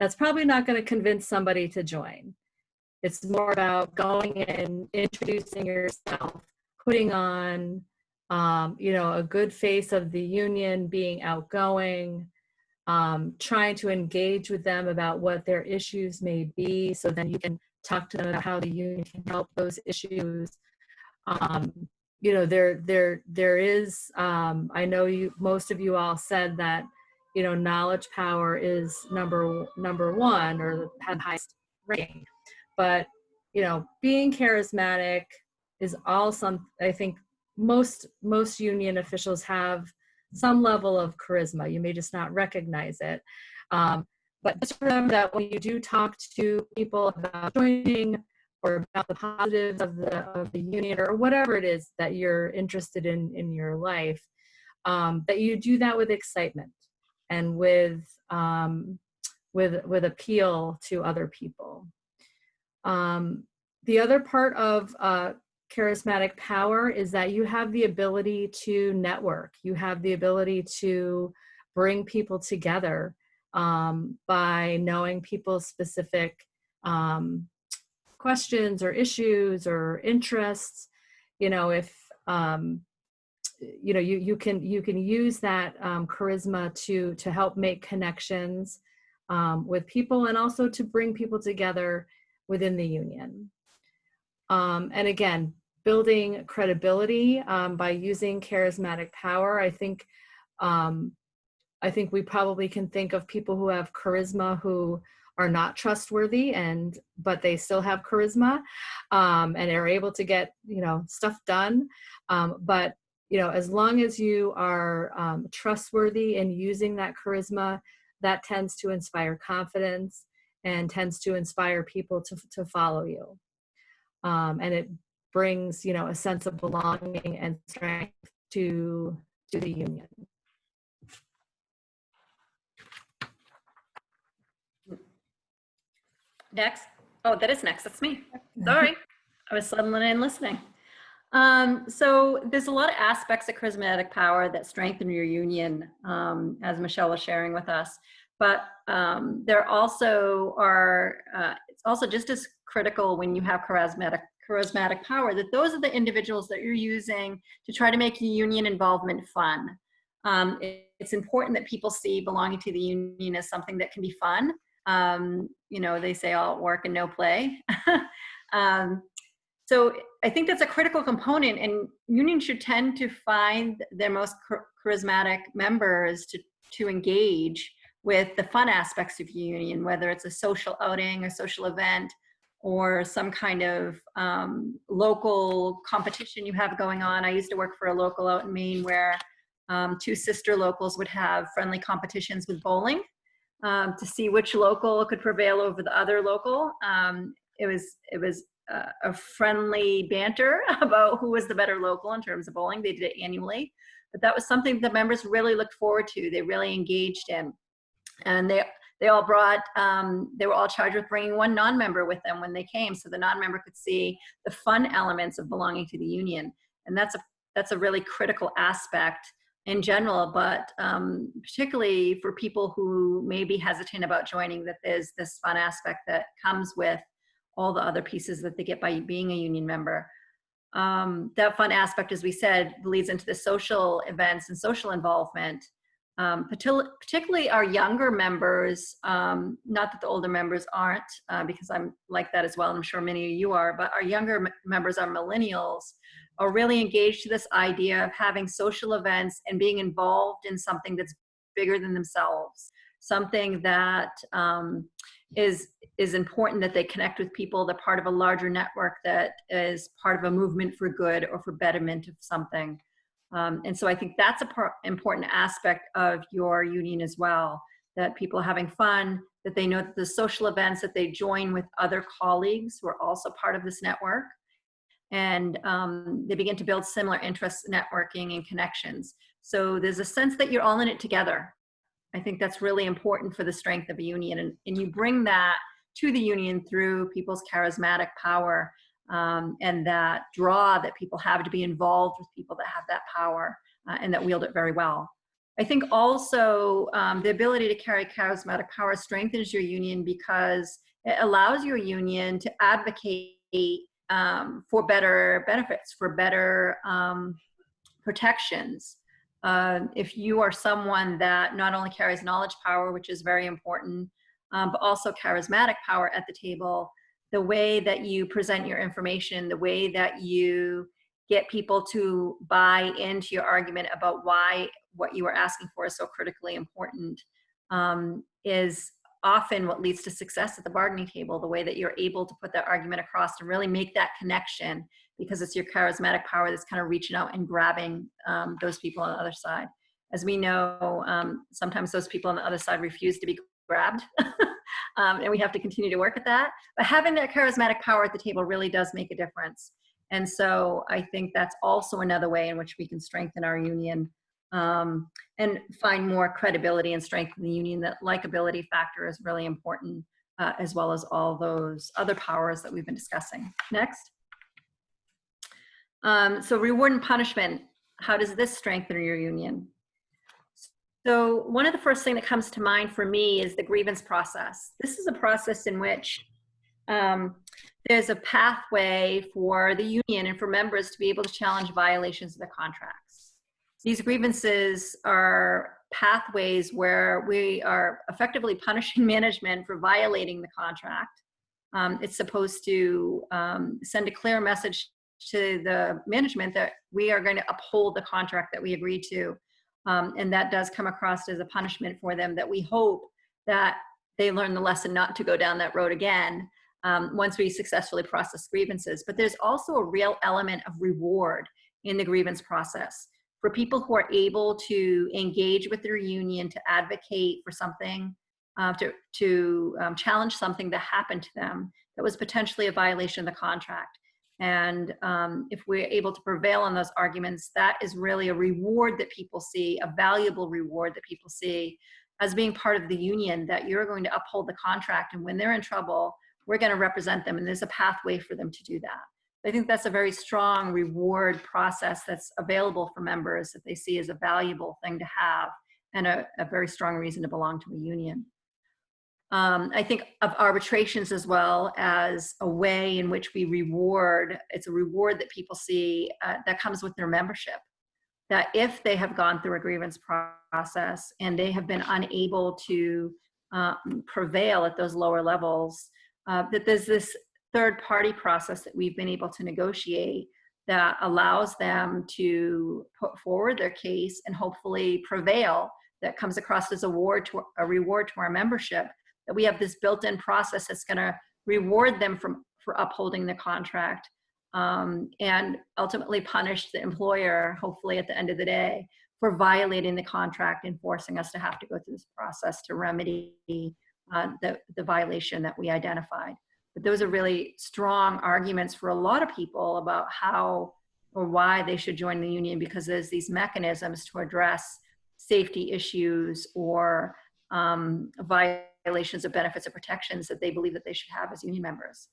That's probably not going to convince somebody to join. It's more about going in, introducing yourself, putting on, a good face of the union, being outgoing, trying to engage with them about what their issues may be, so then you can talk to them about how the union can help those issues. There is, I know most of you all said that, knowledge power is number one, or had highest rating. But, being charismatic is I think most union officials have some level of charisma. You may just not recognize it. But just remember that when you do talk to people about joining or about the positives of the union or whatever it is that you're interested in your life, that you do that with excitement and with appeal to other people. The other part of charismatic power is that you have the ability to network. You have the ability to bring people together by knowing people's specific questions or issues or interests. If you can use that charisma to help make connections with people, and also to bring people together within the union. And again, building credibility by using charismatic power. I think we probably can think of people who have charisma who are not trustworthy, but they still have charisma and are able to get stuff done. But you know, as long as you are trustworthy in using that charisma, that tends to inspire confidence and tends to inspire people to follow you. And it brings, you know, a sense of belonging and strength to the union. Next. Oh, that is next. That's me. Sorry. I was suddenly in listening. So there's a lot of aspects of charismatic power that strengthen your union, as Michelle was sharing with us. But there also are, it's also just as critical when you have charismatic power that those are the individuals that you're using to try to make union involvement fun. It's important that people see belonging to the union as something that can be fun. You know, they say all work and no play. So I think that's a critical component, and unions should tend to find their most charismatic members to engage with the fun aspects of union, whether it's a social outing, a social event, or some kind of local competition you have going on. I used to work for a local out in Maine where two sister locals would have friendly competitions with bowling to see which local could prevail over the other local. It was a friendly banter about who was the better local in terms of bowling. They did it annually, but that was something the members really looked forward to. They really engaged in, and they all brought, they were all charged with bringing one non-member with them when they came, so the non-member could see the fun elements of belonging to the union. And that's a really critical aspect in general, but particularly for people who may be hesitant about joining, that there's this fun aspect that comes with all the other pieces that they get by being a union member. That fun aspect, as we said, leads into the social events and social involvement. Particularly our younger members, not that the older members aren't, because I'm like that as well, and I'm sure many of you are, but our younger members, our millennials, are really engaged to this idea of having social events and being involved in something that's bigger than themselves, something that is important, that they connect with people, they're part of a larger network that is part of a movement for good or for betterment of something. And so I think that's an important aspect of your union as well, that people are having fun, that they know that the social events that they join with other colleagues who are also part of this network, and they begin to build similar interests, networking, and connections. So there's a sense that you're all in it together. I think that's really important for the strength of a union, and you bring that to the union through people's charismatic power, and that draw that people have to be involved with people that have that power and that wield it very well. I think also the ability to carry charismatic power strengthens your union because it allows your union to advocate for better benefits, for better protections. If you are someone that not only carries knowledge power, which is very important, but also charismatic power at the table, the way that you present your information, the way that you get people to buy into your argument about why what you are asking for is so critically important, is often what leads to success at the bargaining table, the way that you're able to put that argument across and really make that connection, because it's your charismatic power that's kind of reaching out and grabbing those people on the other side. As we know, sometimes those people on the other side refuse to be grabbed, and we have to continue to work at that. But having that charismatic power at the table really does make a difference. And so I think that's also another way in which we can strengthen our union and find more credibility and strength in the union. That likability factor is really important, as well as all those other powers that we've been discussing. Next. So reward and punishment, how does this strengthen your union? So one of the first things that comes to mind for me is the grievance process. This is a process in which there's a pathway for the union and for members to be able to challenge violations of the contracts. These grievances are pathways where we are effectively punishing management for violating the contract. It's supposed to send a clear message to the management that we are going to uphold the contract that we agreed to. And that does come across as a punishment for them, that we hope that they learn the lesson not to go down that road again once we successfully process grievances. But there's also a real element of reward in the grievance process. for people who are able to engage with their union, to advocate for something, to challenge something that happened to them that was potentially a violation of the contract. And if we're able to prevail on those arguments, that is really a reward that people see, a valuable reward that people see as being part of the union, that you're going to uphold the contract. And when they're in trouble, we're going to represent them. And there's a pathway for them to do that. I think that's a very strong reward process that's available for members that they see as a valuable thing to have and a very strong reason to belong to a union. I think of arbitrations as well as a way in which we reward. It's a reward that people see that comes with their membership. That if they have gone through a grievance process and they have been unable to prevail at those lower levels, that there's this third-party process that we've been able to negotiate that allows them to put forward their case and hopefully prevail. That comes across as a reward to our membership. That we have this built-in process that's going to reward them for upholding the contract, and ultimately punish the employer, hopefully at the end of the day, for violating the contract and forcing us to have to go through this process to remedy the violation that we identified. But those are really strong arguments for a lot of people about how or why they should join the union, because there's these mechanisms to address safety issues or violations of benefits or protections that they believe that they should have as union members.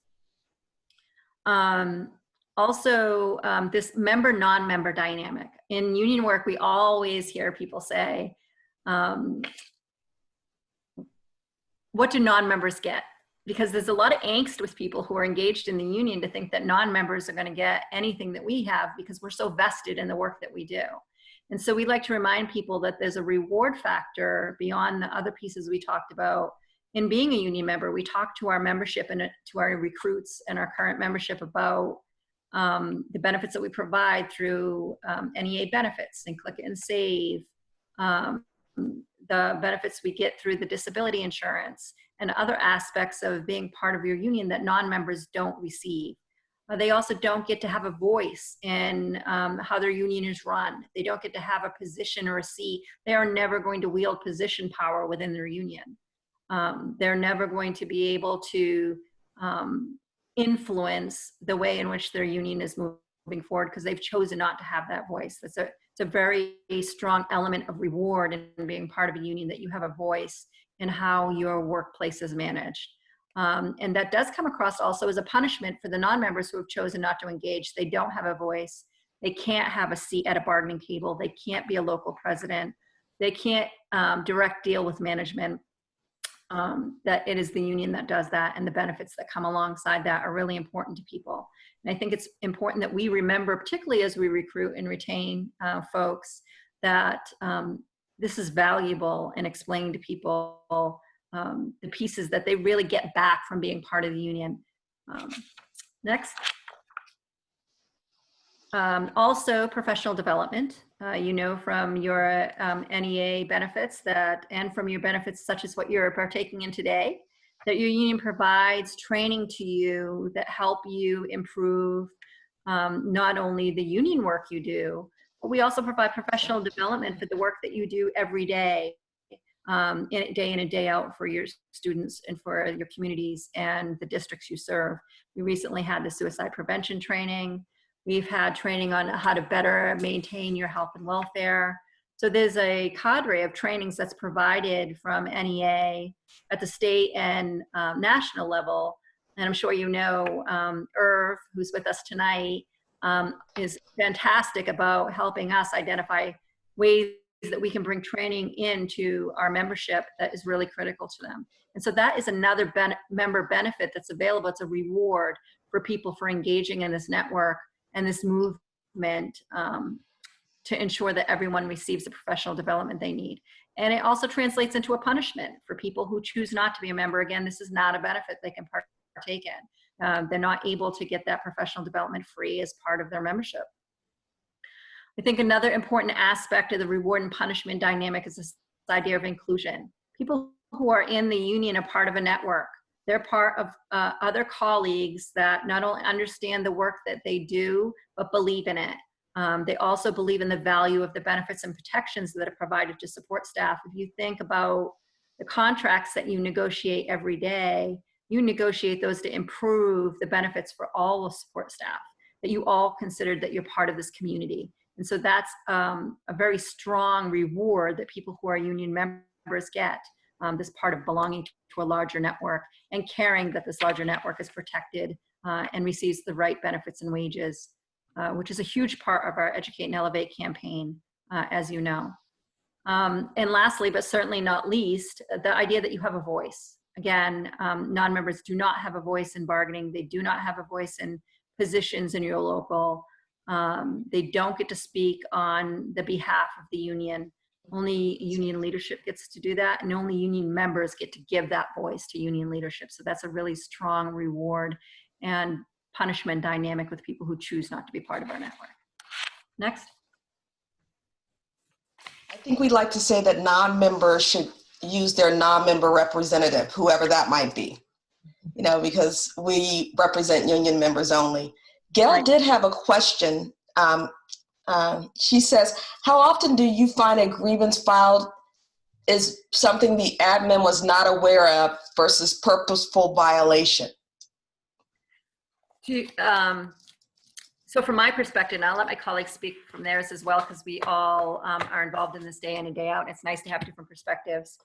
Also, this member-non-member dynamic. In union work, we always hear people say, what do non-members get? Because there's a lot of angst with people who are engaged in the union to think that non-members are going to get anything that we have because we're so vested in the work that we do. And so we like to remind people that there's a reward factor beyond the other pieces we talked about. In being a union member, we talk to our membership and to our recruits and our current membership about the benefits that we provide through NEA benefits and Click It and Save, the benefits we get through the disability insurance, and other aspects of being part of your union that non-members don't receive. They also don't get to have a voice in how their union is run. They don't get to have a position or a seat. They are never going to wield position power within their union. They're never going to be able to influence the way in which their union is moving forward because they've chosen not to have that voice. It's a very strong element of reward in being part of a union, that you have a voice in how your workplace is managed. And that does come across also as a punishment for the non-members who have chosen not to engage. They don't have a voice. They can't have a seat at a bargaining table. They can't be a local president. They can't direct deal with management. That it is the union that does that, and the benefits that come alongside that are really important to people. And I think it's important that we remember, particularly as we recruit and retain folks, that this is valuable, and explain to people the pieces that they really get back from being part of the union. Next. Also, professional development. You know from your NEA benefits that, and from your benefits such as what you're partaking in today, that your union provides training to you that help you improve not only the union work you do, but we also provide professional development for the work that you do every day, day in and day out for your students and for your communities and the districts you serve. We recently had the suicide prevention training. We've had training on how to better maintain your health and welfare. So there's a cadre of trainings that's provided from NEA at the state and national level. And I'm sure you know Irv, who's with us tonight, is fantastic about helping us identify ways that we can bring training into our membership that is really critical to them. And so that is another member benefit that's available. It's a reward for people for engaging in this network and this movement to ensure that everyone receives the professional development they need. And it also translates into a punishment for people who choose not to be a member. Again, this is not a benefit they can partake in. They're not able to get that professional development free as part of their membership. I think another important aspect of the reward and punishment dynamic is this idea of inclusion. People who are in the union are part of a network. They're part of other colleagues that not only understand the work that they do, but believe in it. They also believe in the value of the benefits and protections that are provided to support staff. If you think about the contracts that you negotiate every day, you negotiate those to improve the benefits for all the support staff, that you all considered that you're part of this community. And so that's a very strong reward that people who are union members get, this part of belonging to a larger network and caring that this larger network is protected and receives the right benefits and wages, which is a huge part of our Educate and Elevate campaign, as you know. And lastly, but certainly not least, the idea that you have a voice. Again, non-members do not have a voice in bargaining. They do not have a voice in positions in your local. They don't get to speak on the behalf of the union. Only union leadership gets to do that, and only union members get to give that voice to union leadership. So that's a really strong reward and punishment dynamic with people who choose not to be part of our network. Next. I think we'd like to say that non-members should use their non-member representative, whoever that might be, you know, because we represent union members only. Gail did have a question. She says, how often do you find a grievance filed is something the admin was not aware of versus purposeful violation? So from my perspective, and I'll let my colleagues speak from theirs as well, because we all are involved in this day in and day out, and it's nice to have different perspectives.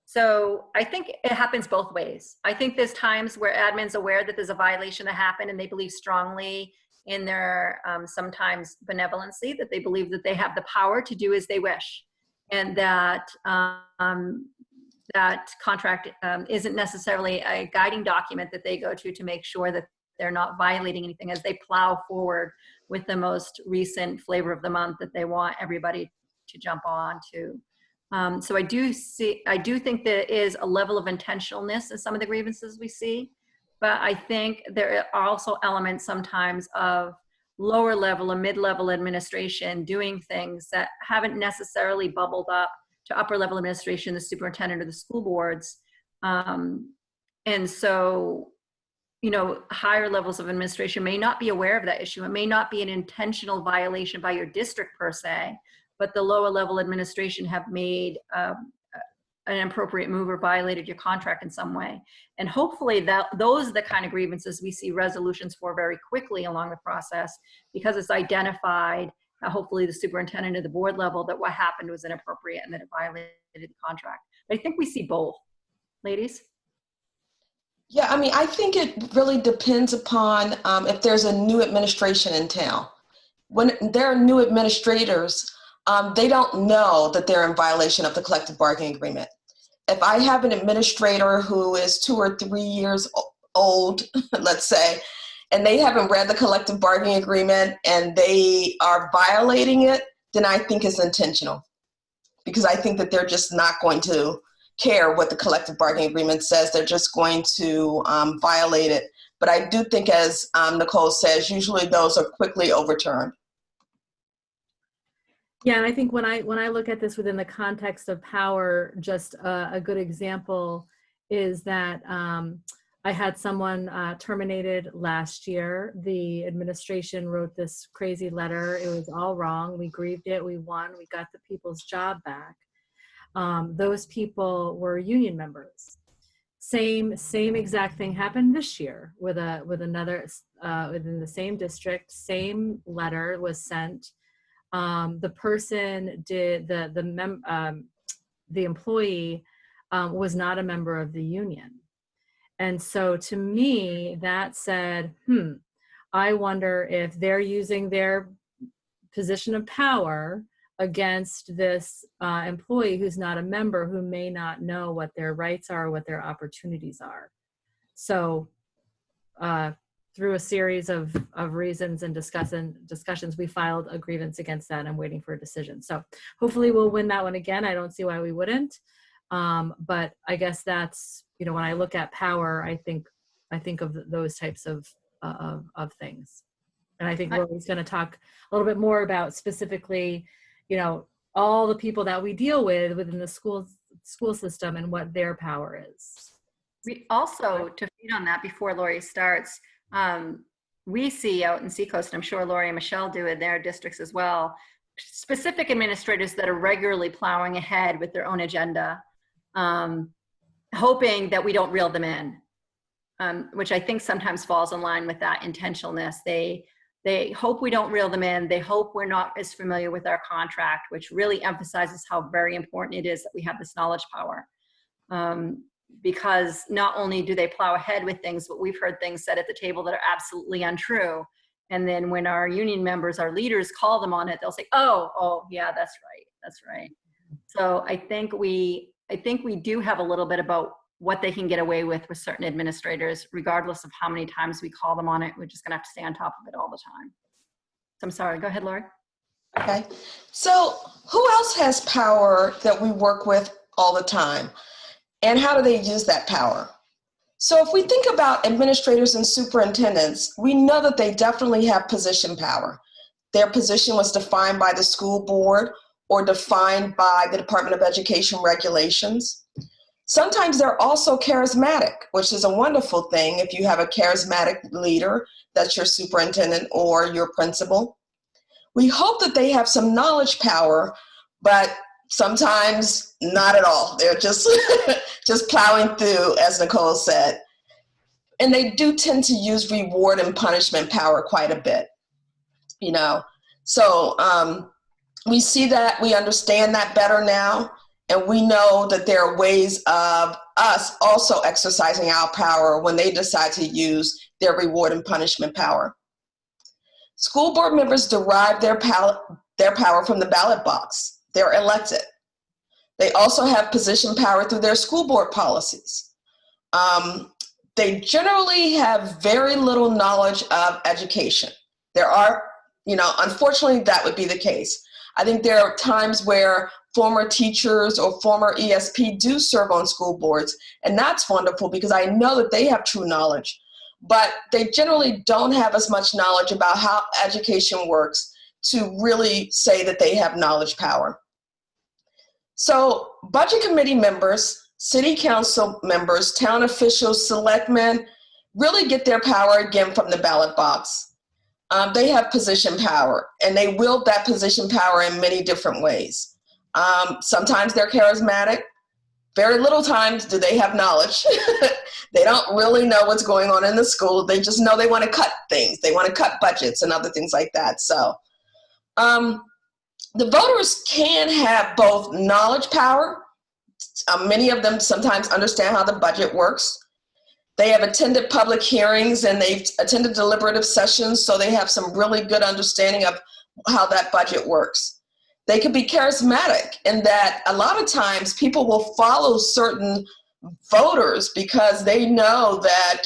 So I think it happens both ways. I think there's times where admin's aware that there's a violation that happened and they believe strongly in their sometimes benevolency, that they believe that they have the power to do as they wish, and that that contract isn't necessarily a guiding document that they go to make sure that they're not violating anything as they plow forward with the most recent flavor of the month that they want everybody to jump on to. So I do think there is a level of intentionalness in some of the grievances we see, but I think there are also elements sometimes of lower level or mid-level administration doing things that haven't necessarily bubbled up to upper level administration, the superintendent or the school boards. And so, you know, higher levels of administration may not be aware of that issue. It may not be an intentional violation by your district per se, but the lower level administration have made an inappropriate move or violated your contract in some way. And hopefully those are the kind of grievances we see resolutions for very quickly along the process, because it's identified, hopefully the superintendent at the board level, that what happened was inappropriate and that it violated the contract. But I think we see both. Ladies? Yeah, I mean, I think it really depends upon if there's a new administration in town. When there are new administrators, they don't know that they're in violation of the collective bargaining agreement. If I have an administrator who is 2 or 3 years old, let's say, and they haven't read the collective bargaining agreement and they are violating it, then I think it's intentional, because I think that they're just not going to care what the collective bargaining agreement says. They're just going to violate it. But I do think, as Nicole says, usually those are quickly overturned. Yeah, and I think when I look at this within the context of power, just a good example is that I had someone terminated last year. The administration wrote this crazy letter. It was all wrong. We grieved it. We won. We got the people's job back. Those people were union members. Same exact thing happened this year with another within the same district. Same letter was sent. The person did the employee was not a member of the union, and so to me that said, I wonder if they're using their position of power against this employee who's not a member, who may not know what their rights are, what their opportunities are. So through a series of reasons and discussions, we filed a grievance against that. I'm waiting for a decision. So hopefully we'll win that one again. I don't see why we wouldn't. But I guess that's, you know, when I look at power, I think of those types of things. And I think Lori's going to talk a little bit more about specifically, you know, all the people that we deal with within the school system and what their power is. We also, to feed on that before Lori starts, we see out in Seacoast, and I'm sure Lori and Michelle do in their districts as well, specific administrators that are regularly plowing ahead with their own agenda, hoping that we don't reel them in, which I think sometimes falls in line with that intentionalness. They hope we don't reel them in. They hope we're not as familiar with our contract, which really emphasizes how very important it is that we have this knowledge power. Because not only do they plow ahead with things, but we've heard things said at the table that are absolutely untrue. And then when our union members, our leaders call them on it, they'll say, oh, yeah, that's right. So I think we do have a little bit about what they can get away with certain administrators, regardless of how many times we call them on it. We're just gonna have to stay on top of it all the time. So I'm sorry, go ahead, Lori. Okay, so who else has power that we work with all the time? And how do they use that power? So if we think about administrators and superintendents, we know that they definitely have position power. Their position was defined by the school board or defined by the Department of Education regulations. Sometimes they're also charismatic, which is a wonderful thing if you have a charismatic leader that's your superintendent or your principal. We hope that they have some knowledge power, but sometimes not at all. They're just just plowing through, as Nicole said. And they do tend to use reward and punishment power quite a bit, you know. So we see that, we understand that better now, and we know that there are ways of us also exercising our power when they decide to use their reward and punishment power. School board members derive their power from the ballot box. They're elected. They also have position power through their school board policies. They generally have very little knowledge of education. There are, you know, unfortunately that would be the case. I think there are times where former teachers or former ESP do serve on school boards, and that's wonderful because I know that they have true knowledge, but they generally don't have as much knowledge about how education works to really say that they have knowledge power. So budget committee members, city council members, town officials, selectmen really get their power again from the ballot box. They have position power, and they wield that position power in many different ways. Sometimes they're charismatic. Very little times do they have knowledge. They don't really know what's going on in the school. They just know they want to cut things. They want to cut budgets and other things like that. So the voters can have both knowledge power. Many of them sometimes understand how the budget works. They have attended public hearings and they've attended deliberative sessions, so they have some really good understanding of how that budget works. They can be charismatic in that a lot of times people will follow certain voters because they know that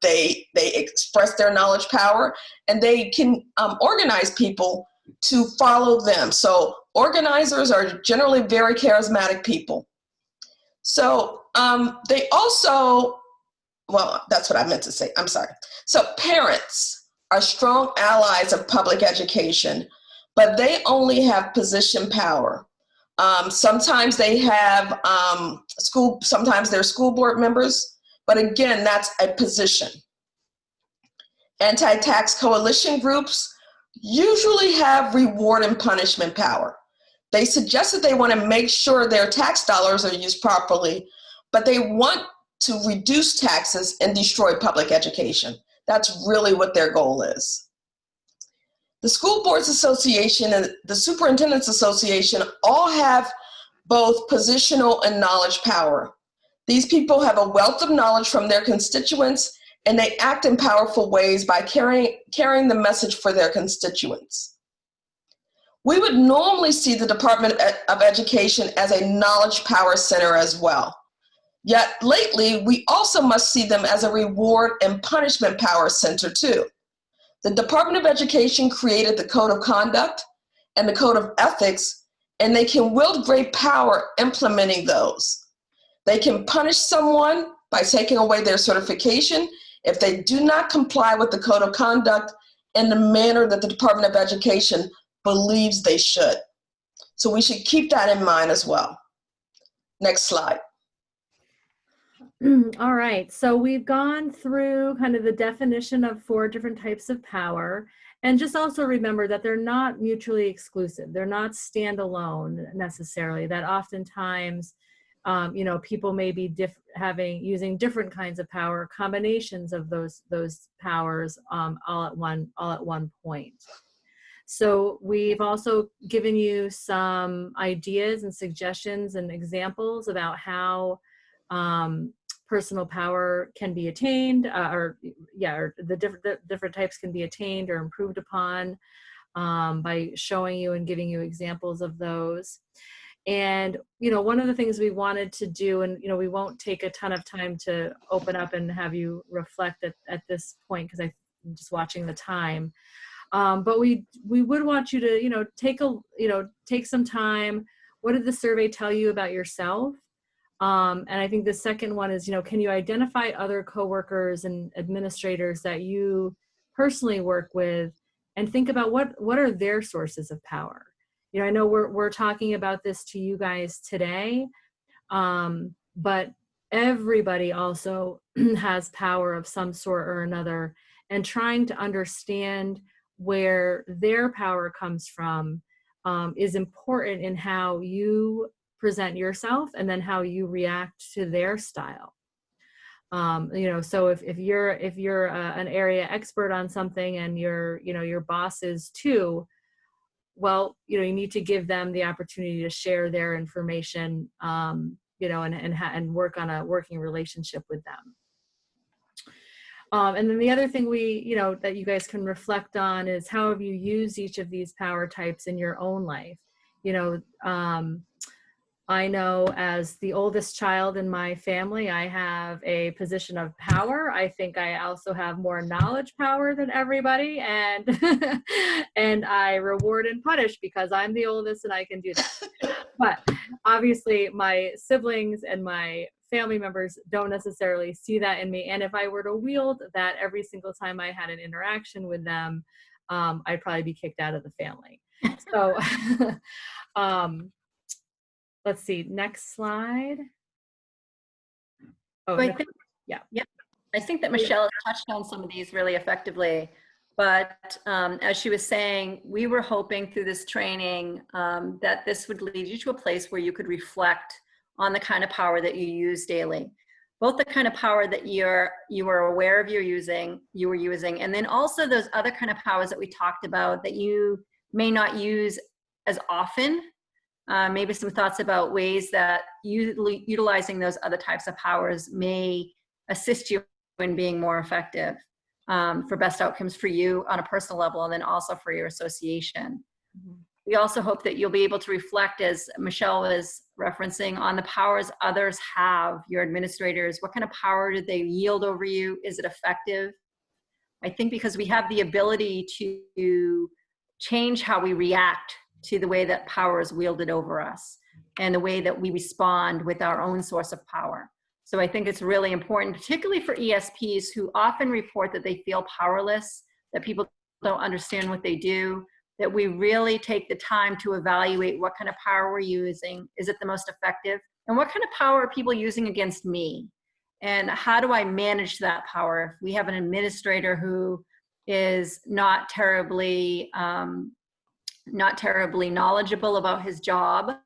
they express their knowledge power, and they can organize people to follow them. So organizers are generally very charismatic people. So they also, well, that's what I meant to say, I'm sorry. So parents are strong allies of public education, but they only have position power. Sometimes they have sometimes they're school board members, but again, that's a position. Anti-tax coalition groups usually have reward and punishment power. They suggest that they want to make sure their tax dollars are used properly, but they want to reduce taxes and destroy public education. That's really what their goal is. The School Boards Association and the Superintendent's Association all have both positional and knowledge power. These people have a wealth of knowledge from their constituents, and they act in powerful ways by carrying the message for their constituents. We would normally see the Department of Education as a knowledge power center as well. Yet lately, we also must see them as a reward and punishment power center too. The Department of Education created the Code of Conduct and the Code of Ethics, and they can wield great power implementing those. They can punish someone by taking away their certification if they do not comply with the Code of Conduct in the manner that the Department of Education believes they should. So we should keep that in mind as well. Next slide. All right, so we've gone through kind of the definition of 4 different types of power. And just also remember that they're not mutually exclusive. They're not standalone necessarily, that oftentimes, you know, people may be using different kinds of power, combinations of those powers all at one point. So we've also given you some ideas and suggestions and examples about how personal power can be attained, or the different types can be attained or improved upon by showing you and giving you examples of those. And, you know, one of the things we wanted to do, and, you know, we won't take a ton of time to open up and have you reflect at this point, because I'm just watching the time. But we would want you to, you know, take some time. What did the survey tell you about yourself? And I think the second one is, you know, can you identify other coworkers and administrators that you personally work with, and think about what are their sources of power? You know, I know we're talking about this to you guys today, but everybody also has power of some sort or another, and trying to understand where their power comes from is important in how you present yourself and then how you react to their style. You know, so if you're an area expert on something and your boss is too, well, you know, you need to give them the opportunity to share their information, you know, and work on a working relationship with them. And then the other thing you know, that you guys can reflect on is how have you used each of these power types in your own life? You know, I know as the oldest child in my family, I have a position of power. I think I also have more knowledge power than everybody, and and I reward and punish because I'm the oldest and I can do that. But obviously my siblings and my family members don't necessarily see that in me. And if I were to wield that every single time I had an interaction with them, I'd probably be kicked out of the family. So, let's see, next slide. Oh, So I think, yeah. I think that Michelle has touched on some of these really effectively, but as she was saying, we were hoping through this training that this would lead you to a place where you could reflect on the kind of power that you use daily, both the kind of power that you were aware of you were using, and then also those other kind of powers that we talked about that you may not use as often. Maybe some thoughts about ways that utilizing those other types of powers may assist you in being more effective for best outcomes for you on a personal level, and then also for your association. Mm-hmm. We also hope that you'll be able to reflect, as Michelle was referencing, on the powers others have, your administrators. What kind of power did they yield over you? Is it effective? I think because we have the ability to change how we react to the way that power is wielded over us and the way that we respond with our own source of power. So I think it's really important, particularly for ESPs who often report that they feel powerless, that people don't understand what they do, that we really take the time to evaluate what kind of power we're using. Is it the most effective? And what kind of power are people using against me? And how do I manage that power? If we have an administrator who is not terribly knowledgeable about his job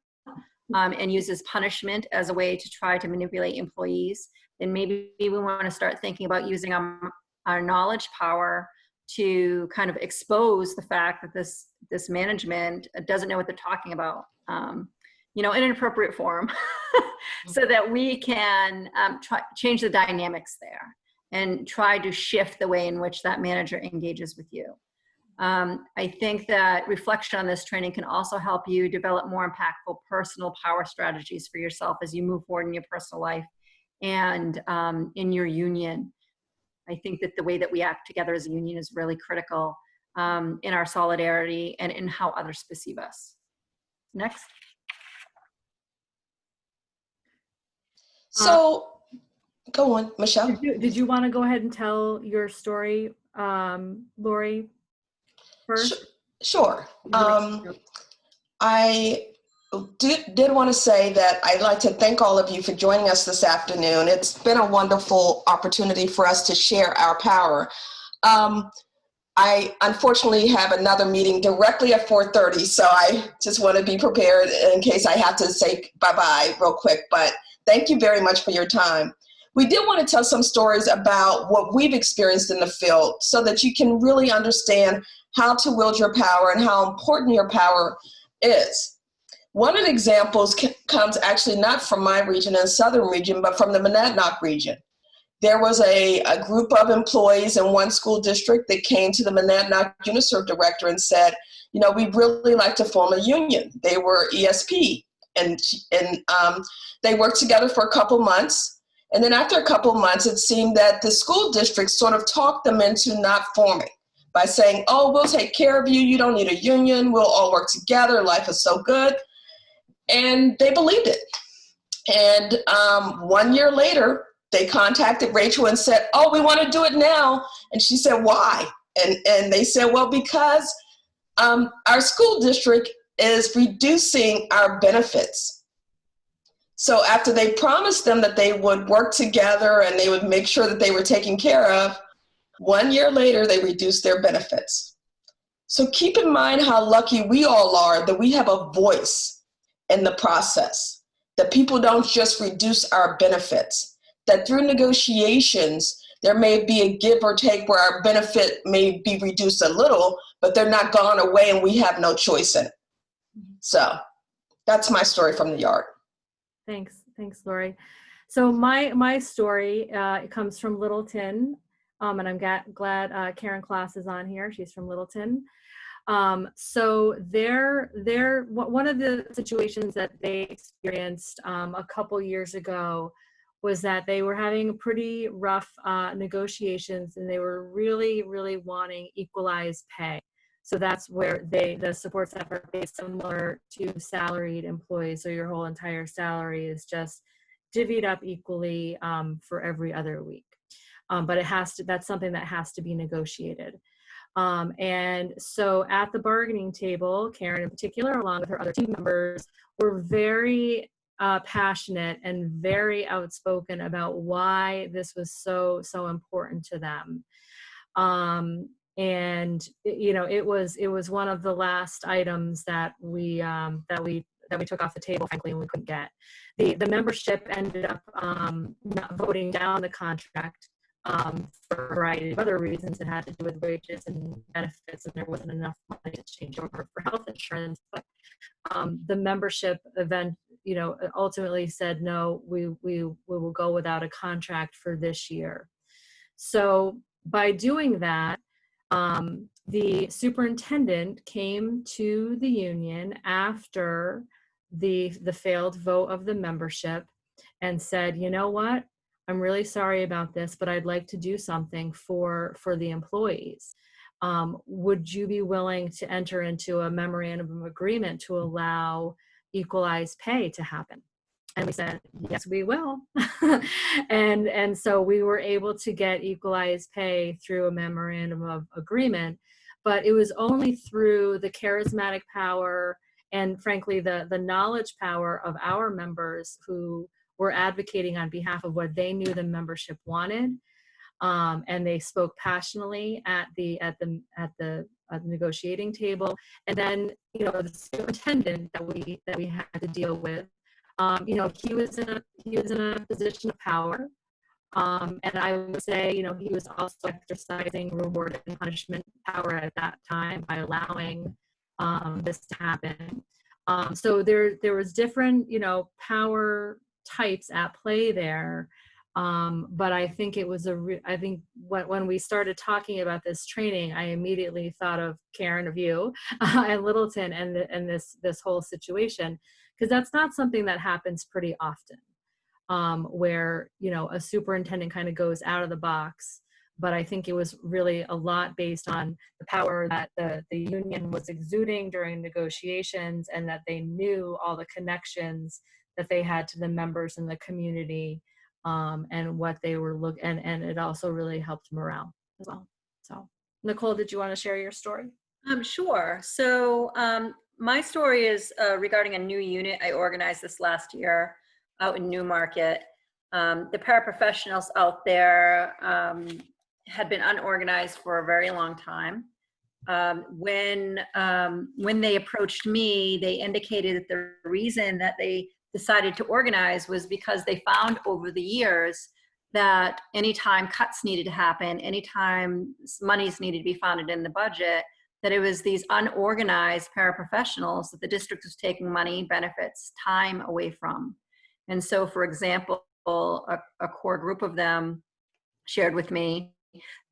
and uses punishment as a way to try to manipulate employees, then maybe we want to start thinking about using our knowledge power to kind of expose the fact that this management doesn't know what they're talking about, you know, in an appropriate form, so that we can change the dynamics there and try to shift the way in which that manager engages with you. I think that reflection on this training can also help you develop more impactful personal power strategies for yourself as you move forward in your personal life and in your union. I think that the way that we act together as a union is really critical in our solidarity and in how others perceive us. Next. So, go on, Michelle. Did you want to go ahead and tell your story, Lori, first? Sure. I Did want to say that I'd like to thank all of you for joining us this afternoon. It's been a wonderful opportunity for us to share our power. I unfortunately have another meeting directly at 4:30, so I just want to be prepared in case I have to say bye-bye real quick, but thank you very much for your time. We did want to tell some stories about what we've experienced in the field so that you can really understand how to wield your power and how important your power is. One of the examples comes actually not from my region and southern region, but from the Monadnock region. There was a group of employees in one school district that came to the Monadnock UniServe director and said, you know, we'd really like to form a union. They were ESP, and they worked together for a couple months. And then after a couple months, it seemed that the school district sort of talked them into not forming by saying, oh, we'll take care of you. You don't need a union. We'll all work together. Life is so good. And they believed it. And 1 year later, they contacted Rachel and said, oh, we want to do it now. And she said, why? And they said, well, because our school district is reducing our benefits. So after they promised them that they would work together and they would make sure that they were taken care of, 1 year later, they reduced their benefits. So keep in mind how lucky we all are that we have a voice in the process, that people don't just reduce our benefits, that through negotiations, there may be a give or take where our benefit may be reduced a little, but they're not gone away and we have no choice in it. So that's my story from the yard. Thanks, Lori. So my story, it comes from Littleton, and I'm glad Karen Klass is on here. She's from Littleton. So one of the situations that they experienced a couple years ago was that they were having pretty rough negotiations, and they were really, really wanting equalized pay. So that's where the support staff are based similar to salaried employees. So your whole entire salary is just divvied up equally for every other week. But that's something that has to be negotiated. And so at the bargaining table, Karen in particular, along with her other team members, were very passionate and very outspoken about why this was so important to them. And you know, it was one of the last items that we took off the table, frankly, and we couldn't get. The membership ended up not voting down the contract for a variety of other reasons. It had to do with wages and benefits, and there wasn't enough money to change over for health insurance. But the membership event, you know, ultimately said, no, we will go without a contract for this year. So by doing that, the superintendent came to the union after the failed vote of the membership and said, you know what, I'm really sorry about this, but I'd like to do something for the employees. Would you be willing to enter into a memorandum of agreement to allow equalized pay to happen? And we said, yes, we will. and so we were able to get equalized pay through a memorandum of agreement, but it was only through the charismatic power and frankly, the knowledge power of our members who were advocating on behalf of what they knew the membership wanted. And they spoke passionately at the negotiating table. And then, you know, the superintendent that we had to deal with, you know, he was in a position of power. And I would say, you know, he was also exercising reward and punishment power at that time by allowing this to happen. So there was different, you know, power types at play there. But I think it was I think when we started talking about this training, I immediately thought of Karen, of you, and Littleton, and this whole situation, because that's not something that happens pretty often, where, you know, a superintendent kind of goes out of the box. But I think it was really a lot based on the power that the union was exuding during negotiations, and that they knew all the connections that they had to the members in the community, and what they were and it also really helped morale as well. So Nicole, did you want to share your story? Sure. So my story is regarding a new unit I organized this last year out in Newmarket. The paraprofessionals out there had been unorganized for a very long time. When they approached me, they indicated that the reason that they decided to organize was because they found over the years that anytime cuts needed to happen, anytime monies needed to be found in the budget, that it was these unorganized paraprofessionals that the district was taking money, benefits, time away from. And so, for example, a core group of them shared with me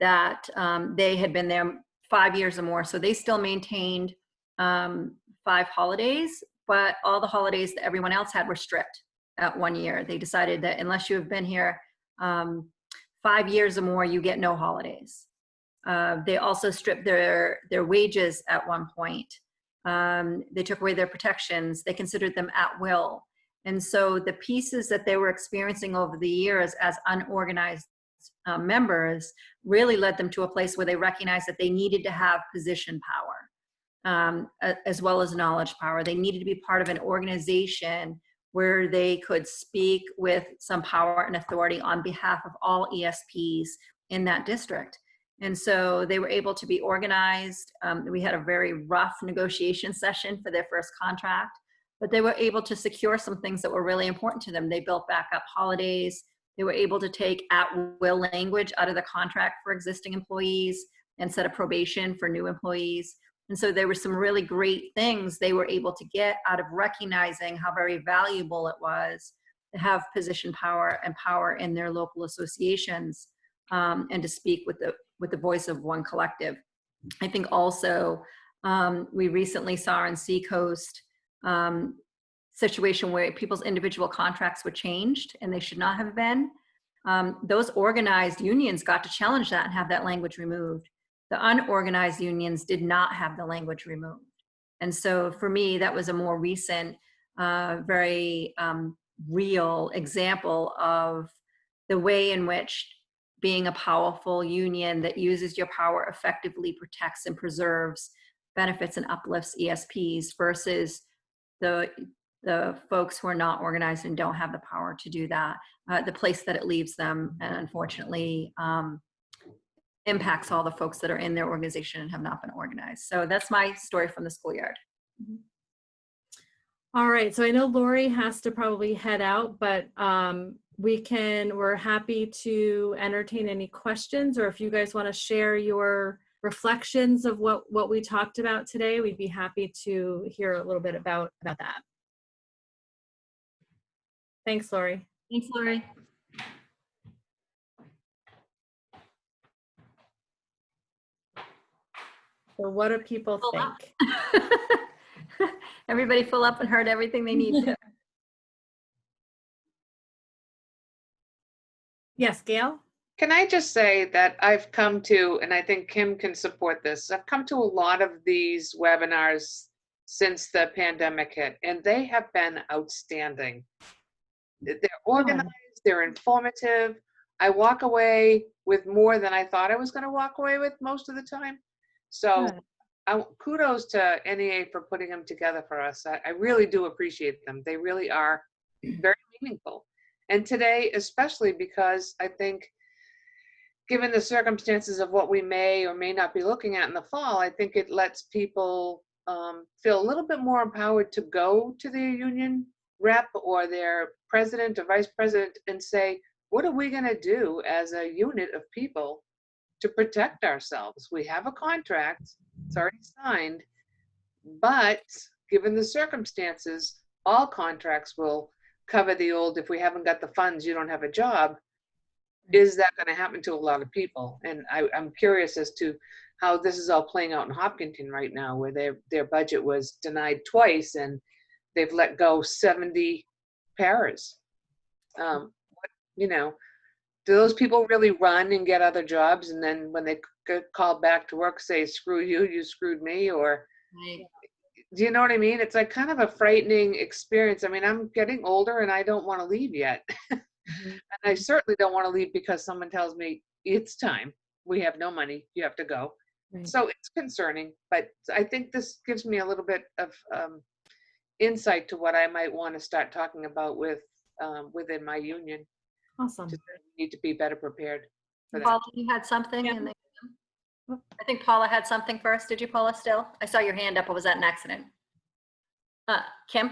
that they had been there 5 years or more. So they still maintained 5 holidays, but all the holidays that everyone else had were stripped at 1 year. They decided that unless you have been here 5 years or more, you get no holidays. They also stripped their wages at one point. They took away their protections. They considered them at will. And so the pieces that they were experiencing over the years as unorganized members really led them to a place where they recognized that they needed to have position power as well as knowledge power. They needed to be part of an organization where they could speak with some power and authority on behalf of all ESPs in that district. And so they were able to be organized. We had a very rough negotiation session for their first contract, but they were able to secure some things that were really important to them. They built back up holidays. They were able to take at-will language out of the contract for existing employees and set a probation for new employees. And so there were some really great things they were able to get out of recognizing how very valuable it was to have position power and power in their local associations and to speak with the voice of one collective. I think also we recently saw in Seacoast situation where people's individual contracts were changed and they should not have been. Those organized unions got to challenge that and have that language removed. The unorganized unions did not have the language removed. And so for me, that was a more recent, very real example of the way in which being a powerful union that uses your power effectively protects and preserves benefits and uplifts ESPs versus the folks who are not organized and don't have the power to do that, the place that it leaves them, and unfortunately impacts all the folks that are in their organization and have not been organized. So that's my story from the schoolyard. All right, so I know Lori has to probably head out, but we're happy to entertain any questions, or if you guys want to share your reflections of what we talked about today, we'd be happy to hear a little bit about that. Thanks, Lori. Thanks, Lori. So what do people think? Everybody full up and heard everything they need to. Yes, Gail? Can I just say that I've come to, and I think Kim can support this, I've come to a lot of these webinars since the pandemic hit, and they have been outstanding. They're organized, they're informative. I walk away with more than I thought I was going to walk away with most of the time. So kudos to NEA for putting them together for us. I really do appreciate them. They really are very meaningful. And today, especially because I think given the circumstances of what we may or may not be looking at in the fall, I think it lets people feel a little bit more empowered to go to their union rep or their president or vice president and say, what are we going to do as a unit of people to protect ourselves? We have a contract, it's already signed, but given the circumstances, all contracts will cover the old, if we haven't got the funds, you don't have a job. Is that going to happen to a lot of people? And I'm curious as to how this is all playing out in Hopkinton right now, where their budget was denied twice and they've let go 70 paras. You know, do those people really run and get other jobs, and then when they get called back to work say, screw you, you screwed me? Or do you know what I mean? It's like kind of a frightening experience. I mean, I'm getting older and I don't want to leave yet. And I certainly don't want to leave because someone tells me it's time, we have no money, you have to go. Right. So it's concerning, but I think this gives me a little bit of insight to what I might want to start talking about with within my union. Awesome. To need to be better prepared for that. Paula, you had something? Yeah. And then, I think Paula had something first. Did you, Paula, still? I saw your hand up, or was that an accident? Kim?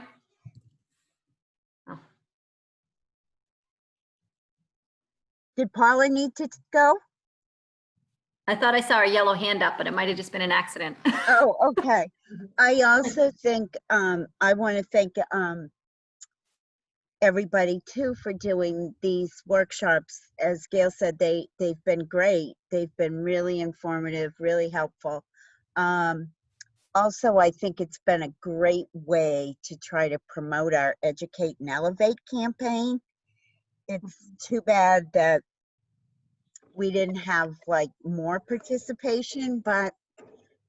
Oh. Did Paula need to go? I thought I saw a yellow hand up, but it might have just been an accident. Oh, okay. I also think I want to thank everybody too for doing these workshops. As Gail said, they've been great. They've been really informative, really helpful. Also, I think it's been a great way to try to promote our Educate and Elevate campaign. It's too bad that we didn't have like more participation, but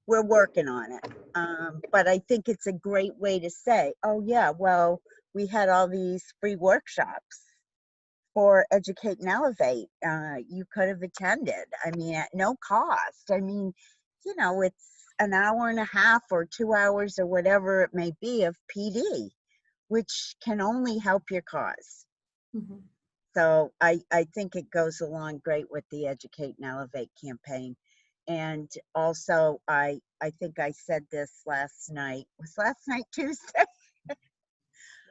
we're working on it. But I think it's a great way to say, oh yeah, well, we had all these free workshops for Educate and Elevate. You could have attended, I mean, at no cost. I mean, you know, it's an hour and a half or 2 hours or whatever it may be of PD, which can only help your cause. Mhm. So I think it goes along great with the Educate and Elevate campaign. And also, I think I said this last night. Was last night Tuesday?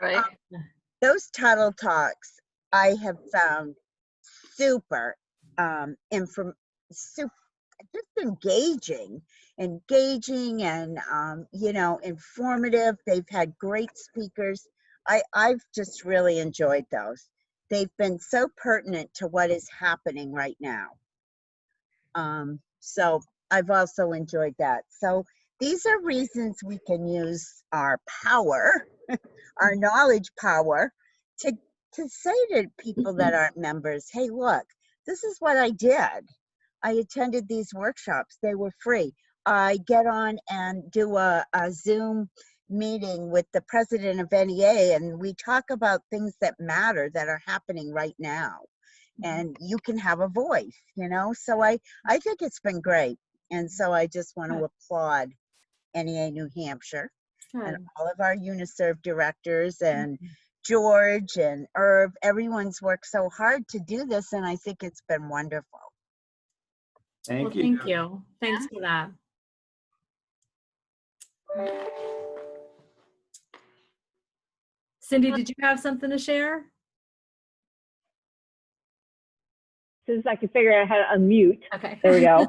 Right. Those Tuttle Talks I have found super, super just engaging and you know, informative. They've had great speakers. I've just really enjoyed those. They've been so pertinent to what is happening right now. So I've also enjoyed that. So these are reasons we can use our power, our knowledge power, to say to people that aren't members, hey, look, this is what I did. I attended these workshops. They were free. I get on and do a Zoom meeting with the president of NEA, and we talk about things that matter that are happening right now. And you can have a voice, you know? So I think it's been great. And so I just want to applaud NEA New Hampshire and all of our UNISERV directors and George and Irv. Everyone's worked so hard to do this, and I think it's been wonderful. Thank you. Thanks for that. Cindy, did you have something to share? Since I could figure out how to unmute. Okay. There we go.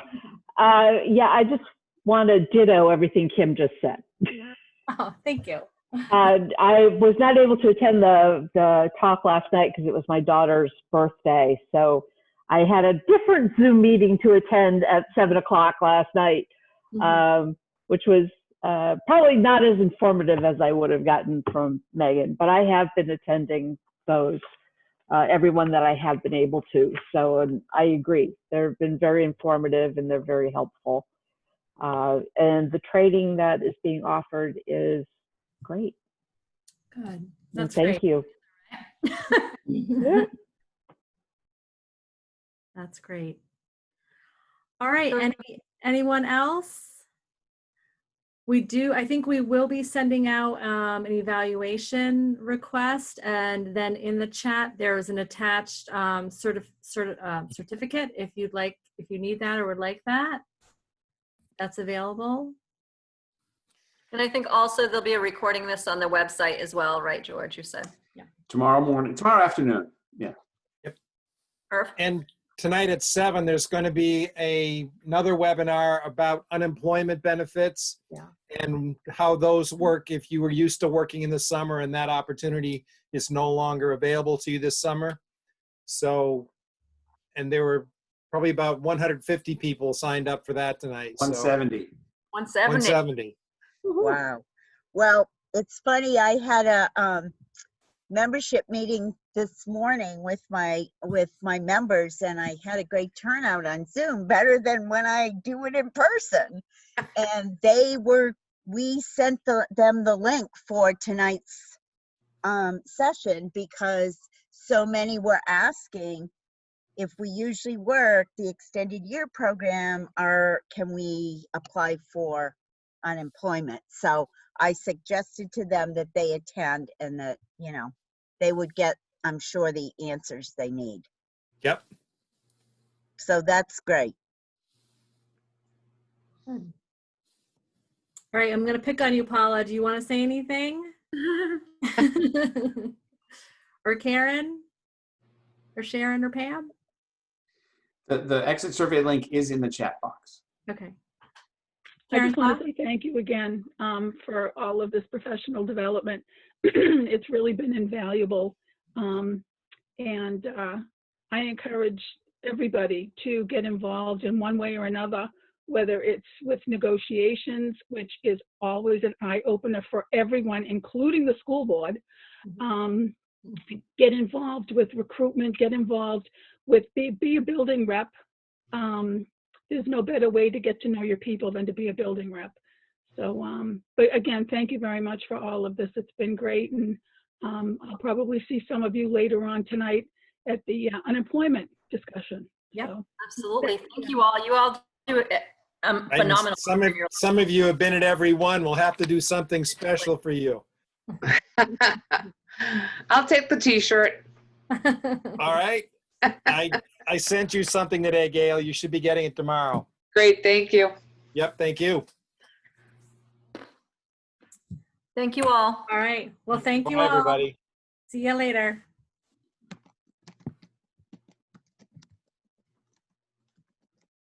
Yeah, I just want to ditto everything Kim just said. Oh, thank you. I was not able to attend the talk last night because it was my daughter's birthday. So I had a different Zoom meeting to attend at 7 o'clock last night, which was probably not as informative as I would have gotten from Megan, but I have been attending those, everyone that I have been able to. So I agree. They've been very informative and they're very helpful. And the training that is being offered is great. Good. That's Thank you. That's great. All right. Anyone else? I think we will be sending out an evaluation request, and then in the chat there is an attached certificate if you need that or would like that. That's available. And I think also there'll be a recording of this on the website as well, right, George? You said. Yeah. Tomorrow afternoon. Yeah. Yep. Perfect. And tonight at 7, there's going to be another webinar about unemployment benefits and how those work if you were used to working in the summer and that opportunity is no longer available to you this summer. So, and there were probably about 150 people signed up for that tonight. 170. 170. Wow. Well, it's funny. I had a membership meeting this morning with my members, and I had a great turnout on Zoom, better than when I do it in person. And we sent them the link for tonight's session because so many were asking if we usually work the extended year program, can we apply for unemployment? So I suggested to them that they attend and that, you know, they would get, I'm sure, the answers they need. Yep. So that's great. Good. All right, I'm going to pick on you, Paula. Do you want to say anything? Or Karen? Or Sharon or Pam? The exit survey link is in the chat box. Okay. I just want to say thank you again for all of this professional development. It's really been invaluable. And I encourage everybody to get involved in one way or another, whether it's with negotiations, which is always an eye-opener for everyone, including the school board. Get involved with recruitment, get involved with, be a building rep. There's no better way to get to know your people than to be a building rep. So, but again, thank you very much for all of this. It's been great. And I'll probably see some of you later on tonight at the unemployment discussion. Yep, So, absolutely. Thank you all. You all do it phenomenal. Some of you have been at every one. We'll have to do something special for you. I'll take the t-shirt. All right. I sent you something today, Gail. You should be getting it tomorrow. Great, thank you. Yep, thank you. Thank you all. All right. Well, thank you Bye, all. everybody. See you later.